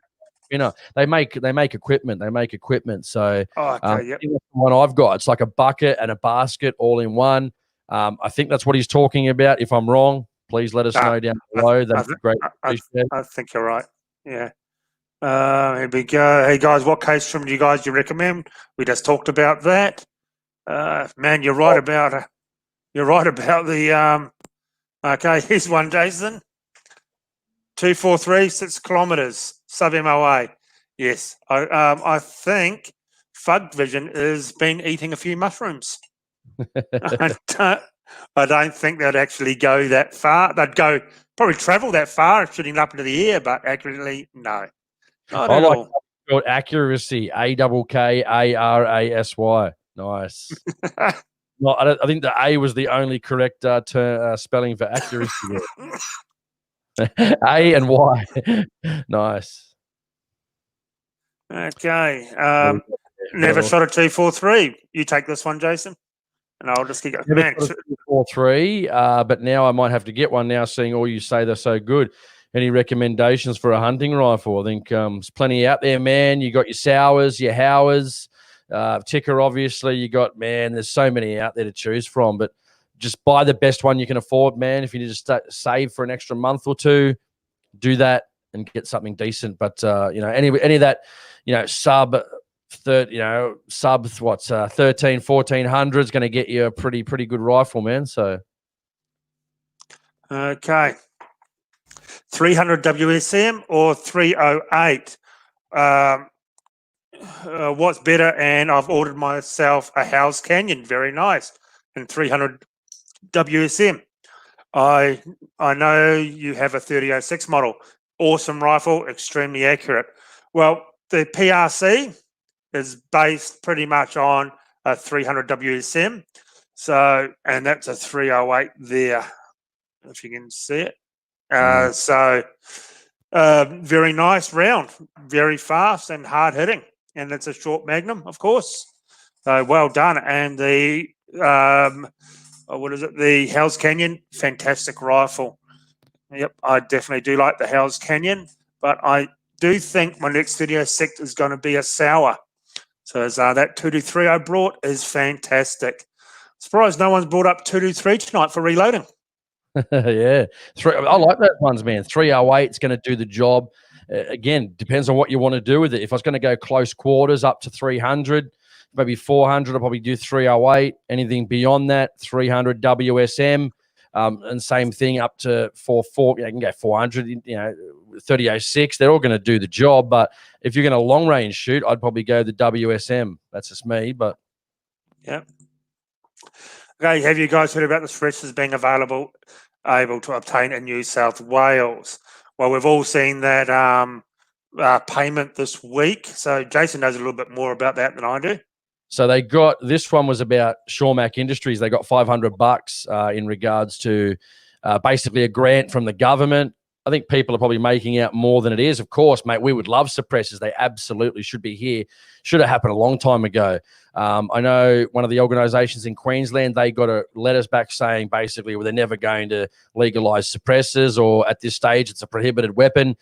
Spinner. They make equipment. So the one I've got, it's like a bucket and a basket all in one. I think that's what he's talking about. If I'm wrong, please let us know down below. That'd be great. I think you're right. Yeah. Here we go. Hey guys, what case trim do you recommend? We just talked about that. Man, you're right about the okay, here's one, Jason. 243, 6 kilometers, sub MOA. Yes, I think Fug Vision has been eating a few mushrooms. I don't think they'd actually go that far. They'd probably travel that far, shooting up into the air, but accurately, no. Not at all. Accuracy, AKKARASY. Nice. No, I think the A was the only correct spelling for accuracy. A and Y. Nice. Okay. Never shot a 243. You take this one, Jason, and I'll just keep going. 243, but now I might have to get one now, seeing all you say they're so good. any recommendations for a hunting rifle? I think there's plenty out there, man. You got your Sowers, your Howers, Ticker, obviously. You got, man, there's so many out there to choose from, but just buy the best one you can afford, man. If you need to save for an extra month or two, do that and get something decent. But any of that, sub 1400 is going to get you a pretty good rifle, man. So okay, 300 WSM or 308. What's better? And I've ordered myself a Hell's Canyon, very nice, and 300 WSM. I know you have a 3006 model, awesome rifle, extremely accurate. Well, the PRC is based pretty much on a 300 WSM, and that's a 308 there, if you can see it. Very nice round, very fast and hard hitting, and it's a short magnum, of course. So well done. And the the Hell's Canyon, fantastic rifle. Yep, I definitely do like the Hell's Canyon, but I do think my next 3006 is going to be a Sour. So that 223 I brought is fantastic. Surprised no one's brought up 223 tonight for reloading. Yeah, I like those ones, man. 308 is going to do the job. Again, depends on what you want to do with it. If I was going to go close quarters up to 300, maybe 400, I'll probably do 308. Anything beyond that, 300 WSM, and same thing up to 440. You can go 400. 3006. They're all going to do the job. But if you're going to long range shoot, I'd probably go the WSM. That's just me. But yeah. Okay, have you guys heard about the suppressors being able to obtain in New South Wales? Well, we've all seen that payment this week. So Jason knows a little bit more about that than I do. So this one was about Shawmac Industries. They got $500 in regards to basically a grant from the government. I think people are probably making out more than it is. Of course, mate, we would love suppressors. They absolutely should be here. Should have happened a long time ago. I know one of the organisations in Queensland, they got a letters back saying basically they're never going to legalise suppressors, or at this stage it's a prohibited weapon.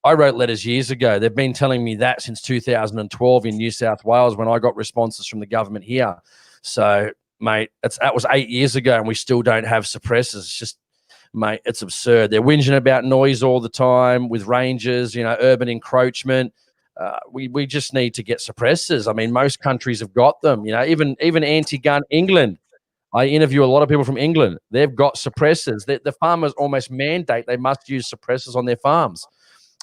I wrote letters years ago. They've been telling me that since 2012 in New South Wales when I got responses from the government here. So, mate, that was 8 years ago and we still don't have suppressors. It's just, mate, it's absurd. They're whinging about noise all the time with ranges, urban encroachment. We just need to get suppressors. I mean, most countries have got them. Even anti-gun England. I interview a lot of people from England. They've got suppressors. The farmers almost mandate they must use suppressors on their farms.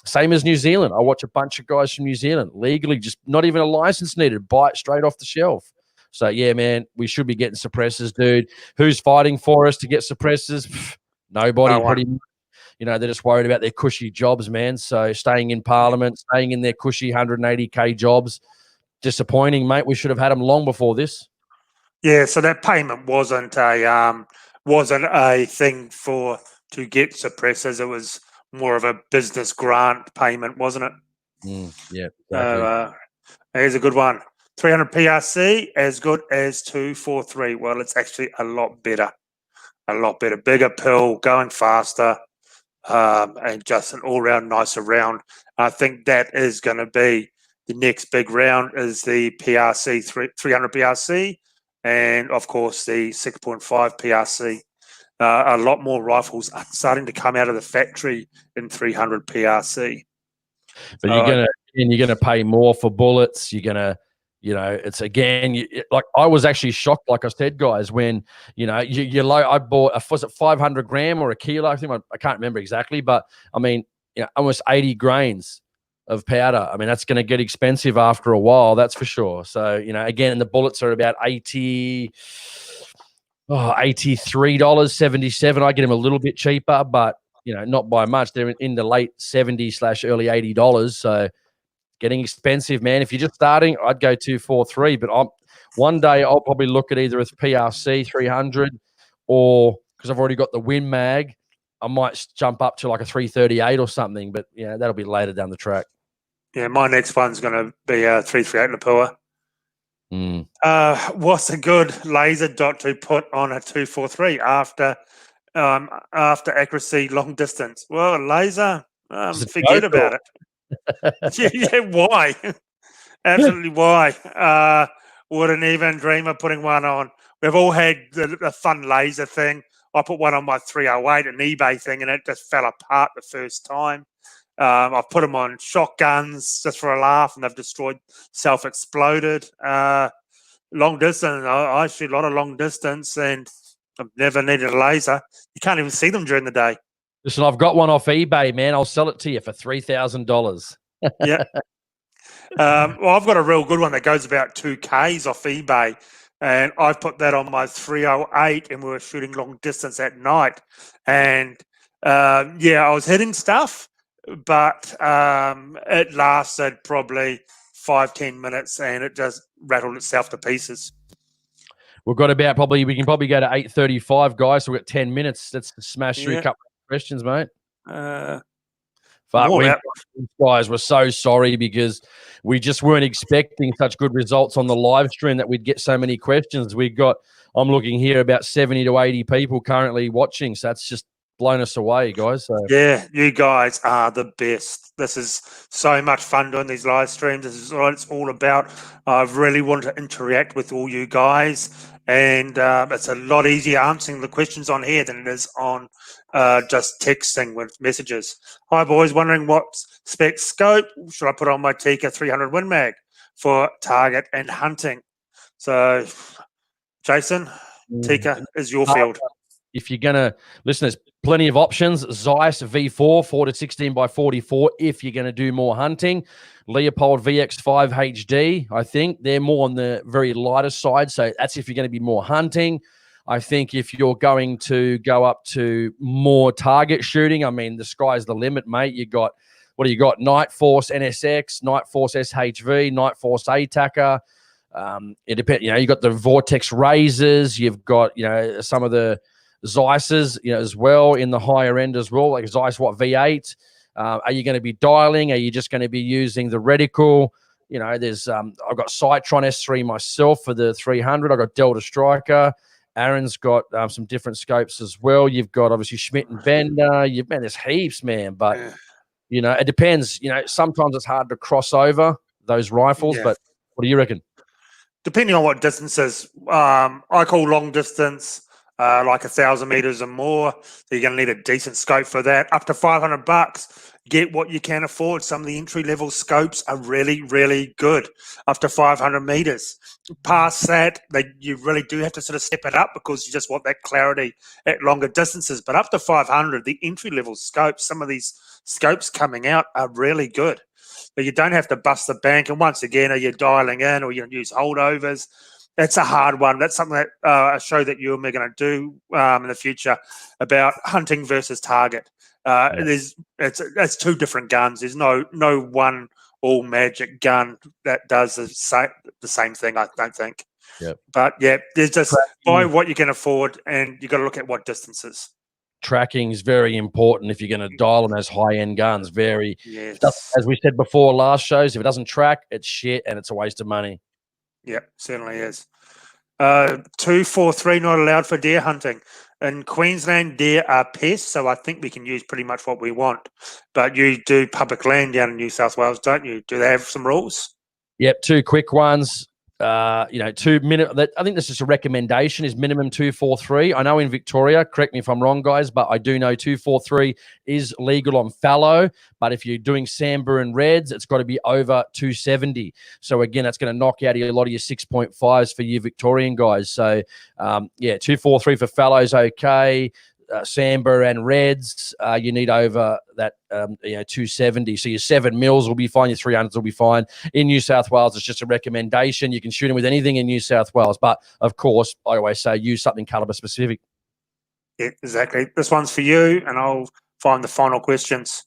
Same as New Zealand. I watch a bunch of guys from New Zealand legally, just not even a license needed, buy it straight off the shelf. So, yeah, man, we should be getting suppressors, dude. Who's fighting for us to get suppressors? Nobody. No one. Pretty much. They're just worried about their cushy jobs, man. So staying in Parliament, staying in their cushy 180K jobs, disappointing, mate. We should have had them long before this. Yeah, so that payment wasn't a thing to get suppressors. It was more of a business grant payment, wasn't it? Yeah, exactly. Here's a good one. 300 PRC, as good as 243. Well, it's actually a lot better. Bigger pill, going faster, and just an all-round nicer round. I think that is going to be the next big round is the PRC, 300 PRC, and, of course, the 6.5 PRC. A lot more rifles are starting to come out of the factory in 300 PRC. But you're gonna pay more for bullets. You're gonna, it's again like I was actually shocked, like I said, guys, when I bought was it 500 gram or a kilo? I think I can't remember exactly, but I mean, almost 80 grains of powder. I mean, that's going to get expensive after a while, that's for sure. So again, the bullets are about $83.77. I get them a little bit cheaper, but not by much. They're in the late $70s / early $80s. So getting expensive, man. If you're just starting, I'd go 243. But one day I'll probably look at either a PRC 300 or because I've already got the Win Mag, I might jump up to like a 338 or something. But that'll be later down the track. Yeah, my next one's going to be a 338 Lapua. What's a good laser dot to put on a 243 after accuracy long distance? Well, a laser, Is it a Forget joke or- about it. Yeah, why? Absolutely why? Wouldn't even dream of putting one on. We've all had the fun laser thing. I put one on my 308, an eBay thing, and it just fell apart the first time. I've put them on shotguns just for a laugh, and they've destroyed, self-exploded. Long distance, I shoot a lot of long distance, and I've never needed a laser. You can't even see them during the day. Listen, I've got one off eBay, man. I'll sell it to you for $3,000. Yeah. Well, I've got a real good one that goes about 2Ks off eBay, and I put that on my 308, and we were shooting long distance at night. And yeah, I was hitting stuff, but it lasted probably 5-10 minutes, and it just rattled itself to pieces. We've got about we can probably go to 8:35, guys. So we've got 10 minutes. Let's smash through a couple of questions, mate. But guys, we're so sorry because we just weren't expecting such good results on the live stream that we'd get so many questions. I'm looking here, about 70 to 80 people currently watching. So that's just blown us away, guys. So. Yeah, you guys are the best. This is so much fun doing these live streams. This is what it's all about. I've really wanted to interact with all you guys, and it's a lot easier answering the questions on here than it is on just texting with messages. Hi, boys. Wondering what spec scope should I put on my Tika 300 Win Mag for target and hunting? So, Jason, Tika is your field. If you're going to listen, there's plenty of options. Zeiss V4, 4 to 16 by 44. If you're going to do more hunting, Leopold VX5 HD, I think they're more on the very lighter side. So that's if you're going to be more hunting. I think if you're going to go up to more target shooting, I mean, the sky's the limit, mate. What do you got? Night Force NSX, Night Force SHV, Night Force ATACR. It depends. You got the Vortex Razors. You've got, some of the Zeiss's, as well in the higher end as well, like Zeiss V8. Are you going to be dialing? Are you just going to be using the reticle? There's I've got Citron S3 myself for the 300. I've got Delta Striker. Aaron's got some different scopes as well. You've got obviously Schmidt and Bender. There's heaps, man. But it depends. Sometimes it's hard to cross over those rifles. But what do you reckon? Depending on what distances, I call long distance. Like 1,000 meters or more, so you're going to need a decent scope for that. Up to $500, get what you can afford. Some of the entry-level scopes are really, really good. Up to 500 meters. Past that, you really do have to sort of step it up because you just want that clarity at longer distances. But up to 500, the entry-level scopes, some of these scopes coming out are really good. But you don't have to bust the bank. And once again, are you dialing in or you use holdovers? That's a hard one. That's something that a show that you and me are going to do in the future about hunting versus target. It's two different guns. There's no one all magic gun that does the same thing. I don't think. Yep. But yeah, there's just buy what you can afford, and you got to look at what distances. Tracking is very important if you're going to dial them as high-end guns. Yes. As we said before, last shows, if it doesn't track, it's shit and it's a waste of money. Yeah, certainly is. 243 not allowed for deer hunting. In Queensland, deer are pests, so I think we can use pretty much what we want. But you do public land down in New South Wales, don't you? Do they have some rules? Yep, two quick ones. 2 minute. I think this is a recommendation. Is minimum 243. I know in Victoria, correct me if I'm wrong, guys, but I do know 243 is legal on fallow. But if you're doing sambar and reds, it's got to be over 270. So again, that's going to knock out a lot of your 6.5s for you Victorian guys. So 243 for fallows, okay. Sambar and reds, you need over that 270. So your 7 mils will be fine, your 300s will be fine. In New South Wales, it's just a recommendation. You can shoot them with anything in New South Wales, but of course, I always say use something caliber specific. Yeah, exactly. This one's for you, and I'll find the final questions.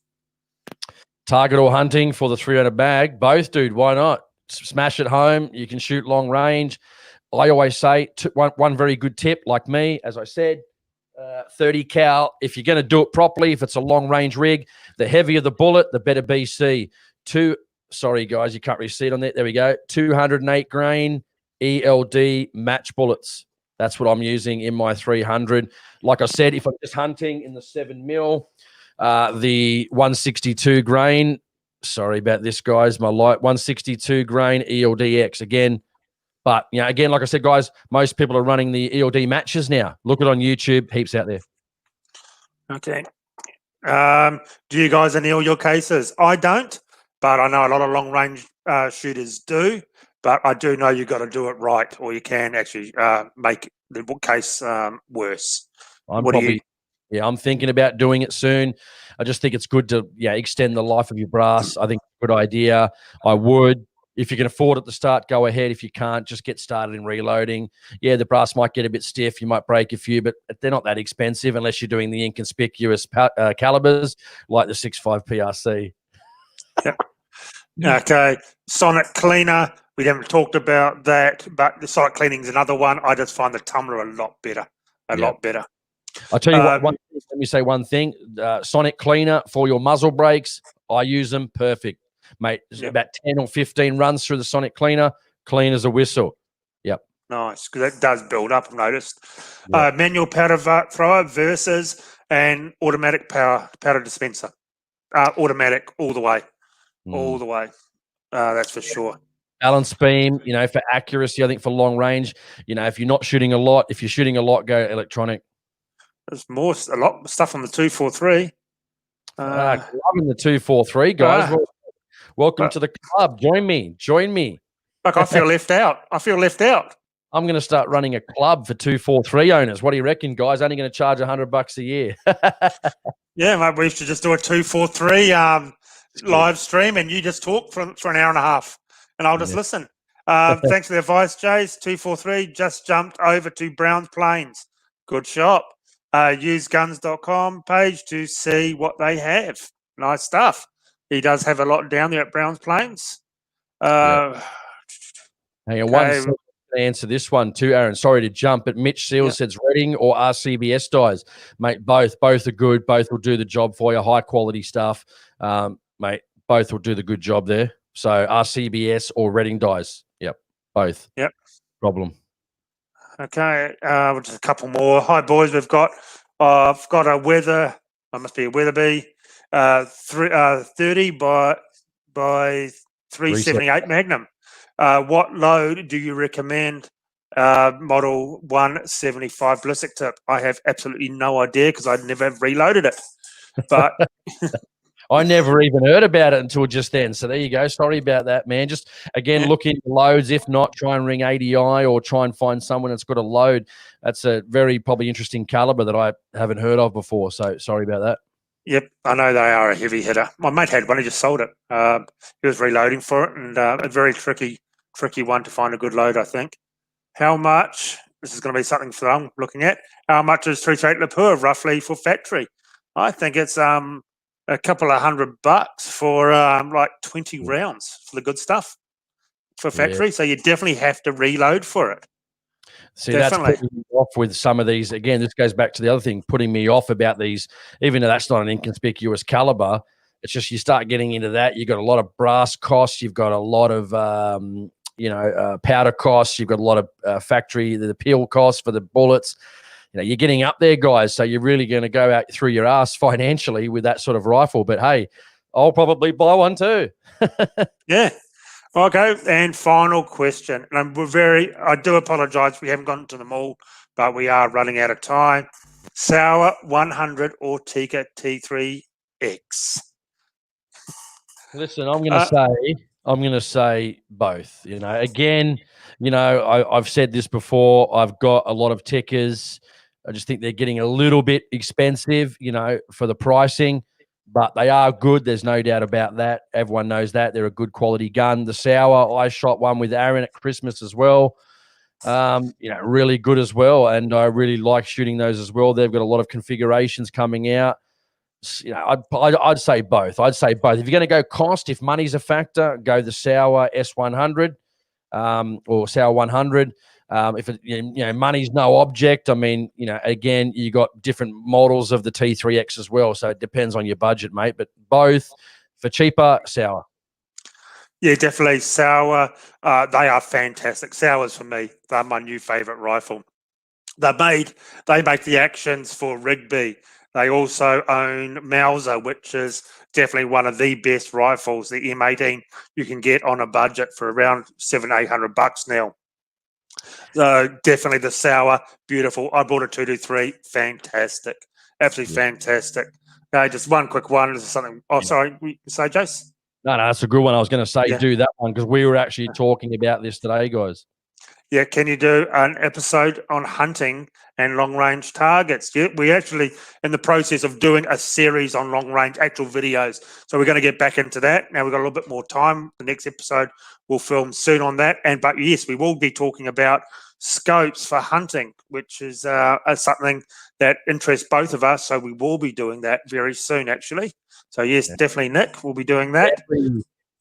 Target or hunting for the 300 bag? Both, dude. Why not? Smash it home. You can shoot long range. I always say one very good tip, like me, as I said, 30 cal. If you're going to do it properly, if it's a long range rig, the heavier the bullet, the better BC. Sorry guys, you can't really see it on there. There we go. 208 grain ELD match bullets. That's what I'm using in my 300. Like I said, if I'm just hunting in the 7 mil, The 162 grain. Sorry about this, guys. My light 162 grain ELDX again. But again, like I said, guys, most people are running the ELD matches now. Look it on YouTube, heaps out there. Okay. Do you guys anneal your cases? I don't, but I know a lot of long range shooters do. But I do know you've got to do it right, or you can actually make the bookcase worse. I'm thinking about doing it soon. I just think it's good to extend the life of your brass. I think it's a good idea. I would. If you can afford it to start, go ahead. If you can't, just get started in reloading. Yeah, the brass might get a bit stiff. You might break a few, but they're not that expensive unless you're doing the inconspicuous calibers like the 6.5 PRC. Yep. Okay, sonic cleaner. We haven't talked about that, but the sonic cleaning is another one. I just find the tumbler a lot better. A lot better. I'll tell you what, let me say one thing. Sonic cleaner for your muzzle brakes, I use them perfect. Mate, about 10 or 15 runs through the sonic cleaner, clean as a whistle. Yep. Nice, because that does build up, I've noticed. Manual powder thrower versus an automatic powder dispenser. Automatic all the way. All the way. That's for sure. Balance beam, for accuracy, I think for long range, if you're not shooting a lot, if you're shooting a lot, go electronic. There's a lot of stuff on the 243. Loving the 243, guys. Welcome to the club. Join me. Like I feel left out. I'm going to start running a club for 243 owners. What do you reckon, guys? Only going to charge $100 a year. Yeah, mate, we should just do a 243 live stream, and you just talk for an hour and a half, and I'll just listen. Thanks for the advice, Jace. 243 just jumped over to Browns Plains. Good shop. Useguns.com page to see what they have. Nice stuff. He does have a lot down there at Browns Plains. Hang on, one second to answer this one too, Aaron. Sorry to jump, but Mitch Seals says Reading or RCBS dies. Mate, both are good. Both will do the job for you. High quality stuff. Mate, both will do the good job there. So RCBS or Reading dies. Yep, both. Yep. Problem. Okay, just a couple more. Hi, boys. I've got a Weather. I must be a Weatherby. 30 by 378 Magnum. What load do you recommend? Model 175 ballistic tip. I have absolutely no idea because I never reloaded it. But I never even heard about it until just then. So there you go. Sorry about that, man. Just again, look into loads. If not, try and ring ADI or try and find someone that's got a load. That's a very probably interesting caliber that I haven't heard of before. So sorry about that. Yep, I know they are a heavy hitter. My mate had one; he just sold it. He was reloading for it, and a very tricky one to find a good load, I think. How much? This is going to be something that I'm looking at. How much is 338 Lapua roughly for factory? I think it's a couple of $100 for like 20 rounds for the good stuff for factory. So you definitely have to reload for it. See, that's putting me off with some of these. Again, this goes back to the other thing, putting me off about these, even though that's not an inconspicuous caliber. It's just you start getting into that. You've got a lot of brass costs. You've got a lot of, powder costs. You've got a lot of factory, the peel costs for the bullets. You're getting up there, guys. So you're really going to go out through your ass financially with that sort of rifle. But, hey, I'll probably buy one too. Yeah. Okay, and final question. And I do apologise we haven't gotten to them all, but we are running out of time. Sauer 100 or Tikka T3X? Listen, I'm going to say both. Again, I've said this before. I've got a lot of Tikkas. I just think they're getting a little bit expensive, for the pricing. But they are good. There's no doubt about that. Everyone knows that. They're a good quality gun. The Sauer, I shot one with Aaron at Christmas as well. Really good as well. And I really like shooting those as well. They've got a lot of configurations coming out. I'd say both. If you're going to go cost, if money's a factor, go the Sauer S100 or Sauer 100. If money's no object, again, you got different models of the T3X as well, so it depends on your budget, mate. But both for cheaper, Sauer. Yeah, definitely Sauer. They are fantastic. Sauers for me, they're my new favourite rifle. They make the actions for Rigby. They also own Mauser, which is definitely one of the best rifles, the M18 you can get on a budget for around $700-800 now. So definitely the Sour, beautiful. I bought a 223, fantastic, absolutely fantastic. Okay, just one quick one. This is something. Oh, sorry, say, Jace. No, that's a good one. I was going to say Yeah. do that one because we were actually talking about this today, guys. Yeah, can you do an episode on hunting and long range targets? Yeah, we're actually in the process of doing a series on long range actual videos. So we're going to get back into that. Now we've got a little bit more time. The next episode we'll film soon on that. But yes, we will be talking about scopes for hunting, which is something that interests both of us. So we will be doing that very soon, actually. So yes, definitely, Nick, we'll be doing that.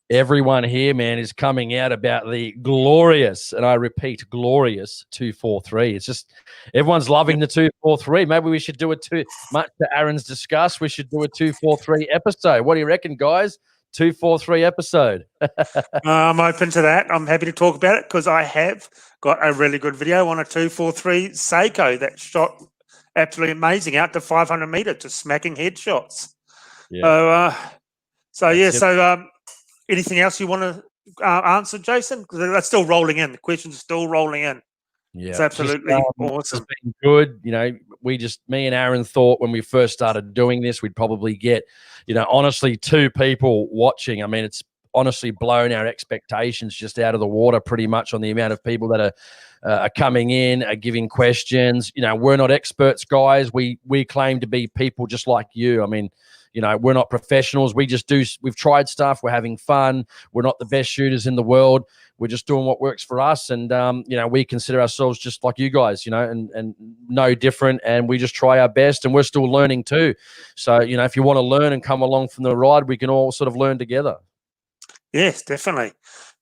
Everyone here, man, is coming out about the glorious, and I repeat, glorious 243. It's just everyone's loving the 243. Maybe we should do much to Aaron's discuss. We should do a 243 episode. What do you reckon, guys? 243 episode. I'm open to that. I'm happy to talk about it because I have got a really good video on a 243 Seiko that shot absolutely amazing out to 500 meter to smacking headshots. Yeah. So anything else you want to answer, Jason? Because they're still rolling in. The questions are still rolling in. Yeah, it's absolutely awesome. It's been good. You know, me and Aaron thought when we first started doing this, we'd probably get, honestly, 2 people watching. I mean, it's honestly blown our expectations just out of the water pretty much on the amount of people that are coming in, are giving questions. We're not experts, guys. We claim to be people just like you. I mean, we're not professionals. We've tried stuff. We're having fun. We're not the best shooters in the world. We're just doing what works for us. And, we consider ourselves just like you guys, and no different. And we just try our best, and we're still learning too. So, if you want to learn and come along from the ride, we can all sort of learn together. Yes, definitely.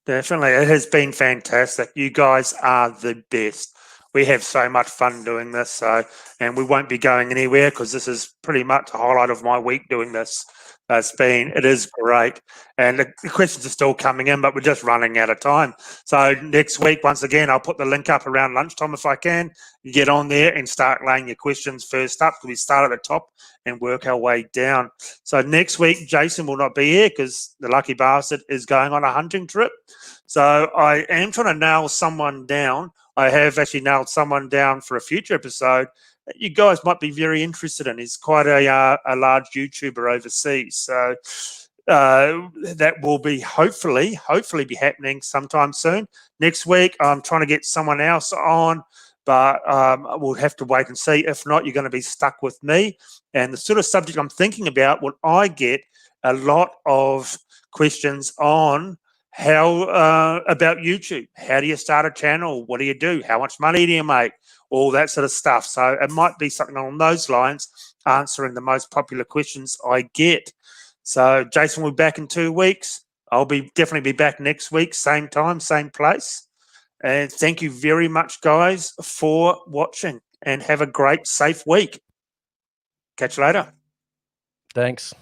Definitely. It has been fantastic. You guys are the best. We have so much fun doing this. And we won't be going anywhere because this is pretty much the highlight of my week doing this. It is great. And the questions are still coming in, but we're just running out of time. So next week, once again, I'll put the link up around lunchtime if I can. You get on there and start laying your questions first up because we start at the top and work our way down. So next week, Jason will not be here because the lucky bastard is going on a hunting trip. So I am trying to nail someone down. I have actually nailed someone down for a future episode that you guys might be very interested in. He's quite a large YouTuber overseas. So that will be hopefully be happening sometime soon. Next week, I'm trying to get someone else on, but we'll have to wait and see. If not, you're going to be stuck with me. And the sort of subject I'm thinking about, what I get a lot of questions on how about YouTube. How do you start a channel? What do you do? How much money do you make? All that sort of stuff. So it might be something along those lines, answering the most popular questions I get. So Jason will be back in 2 weeks. I'll definitely be back next week, same time, same place. And thank you very much, guys, for watching, and have a great, safe week. Catch you later. Thanks.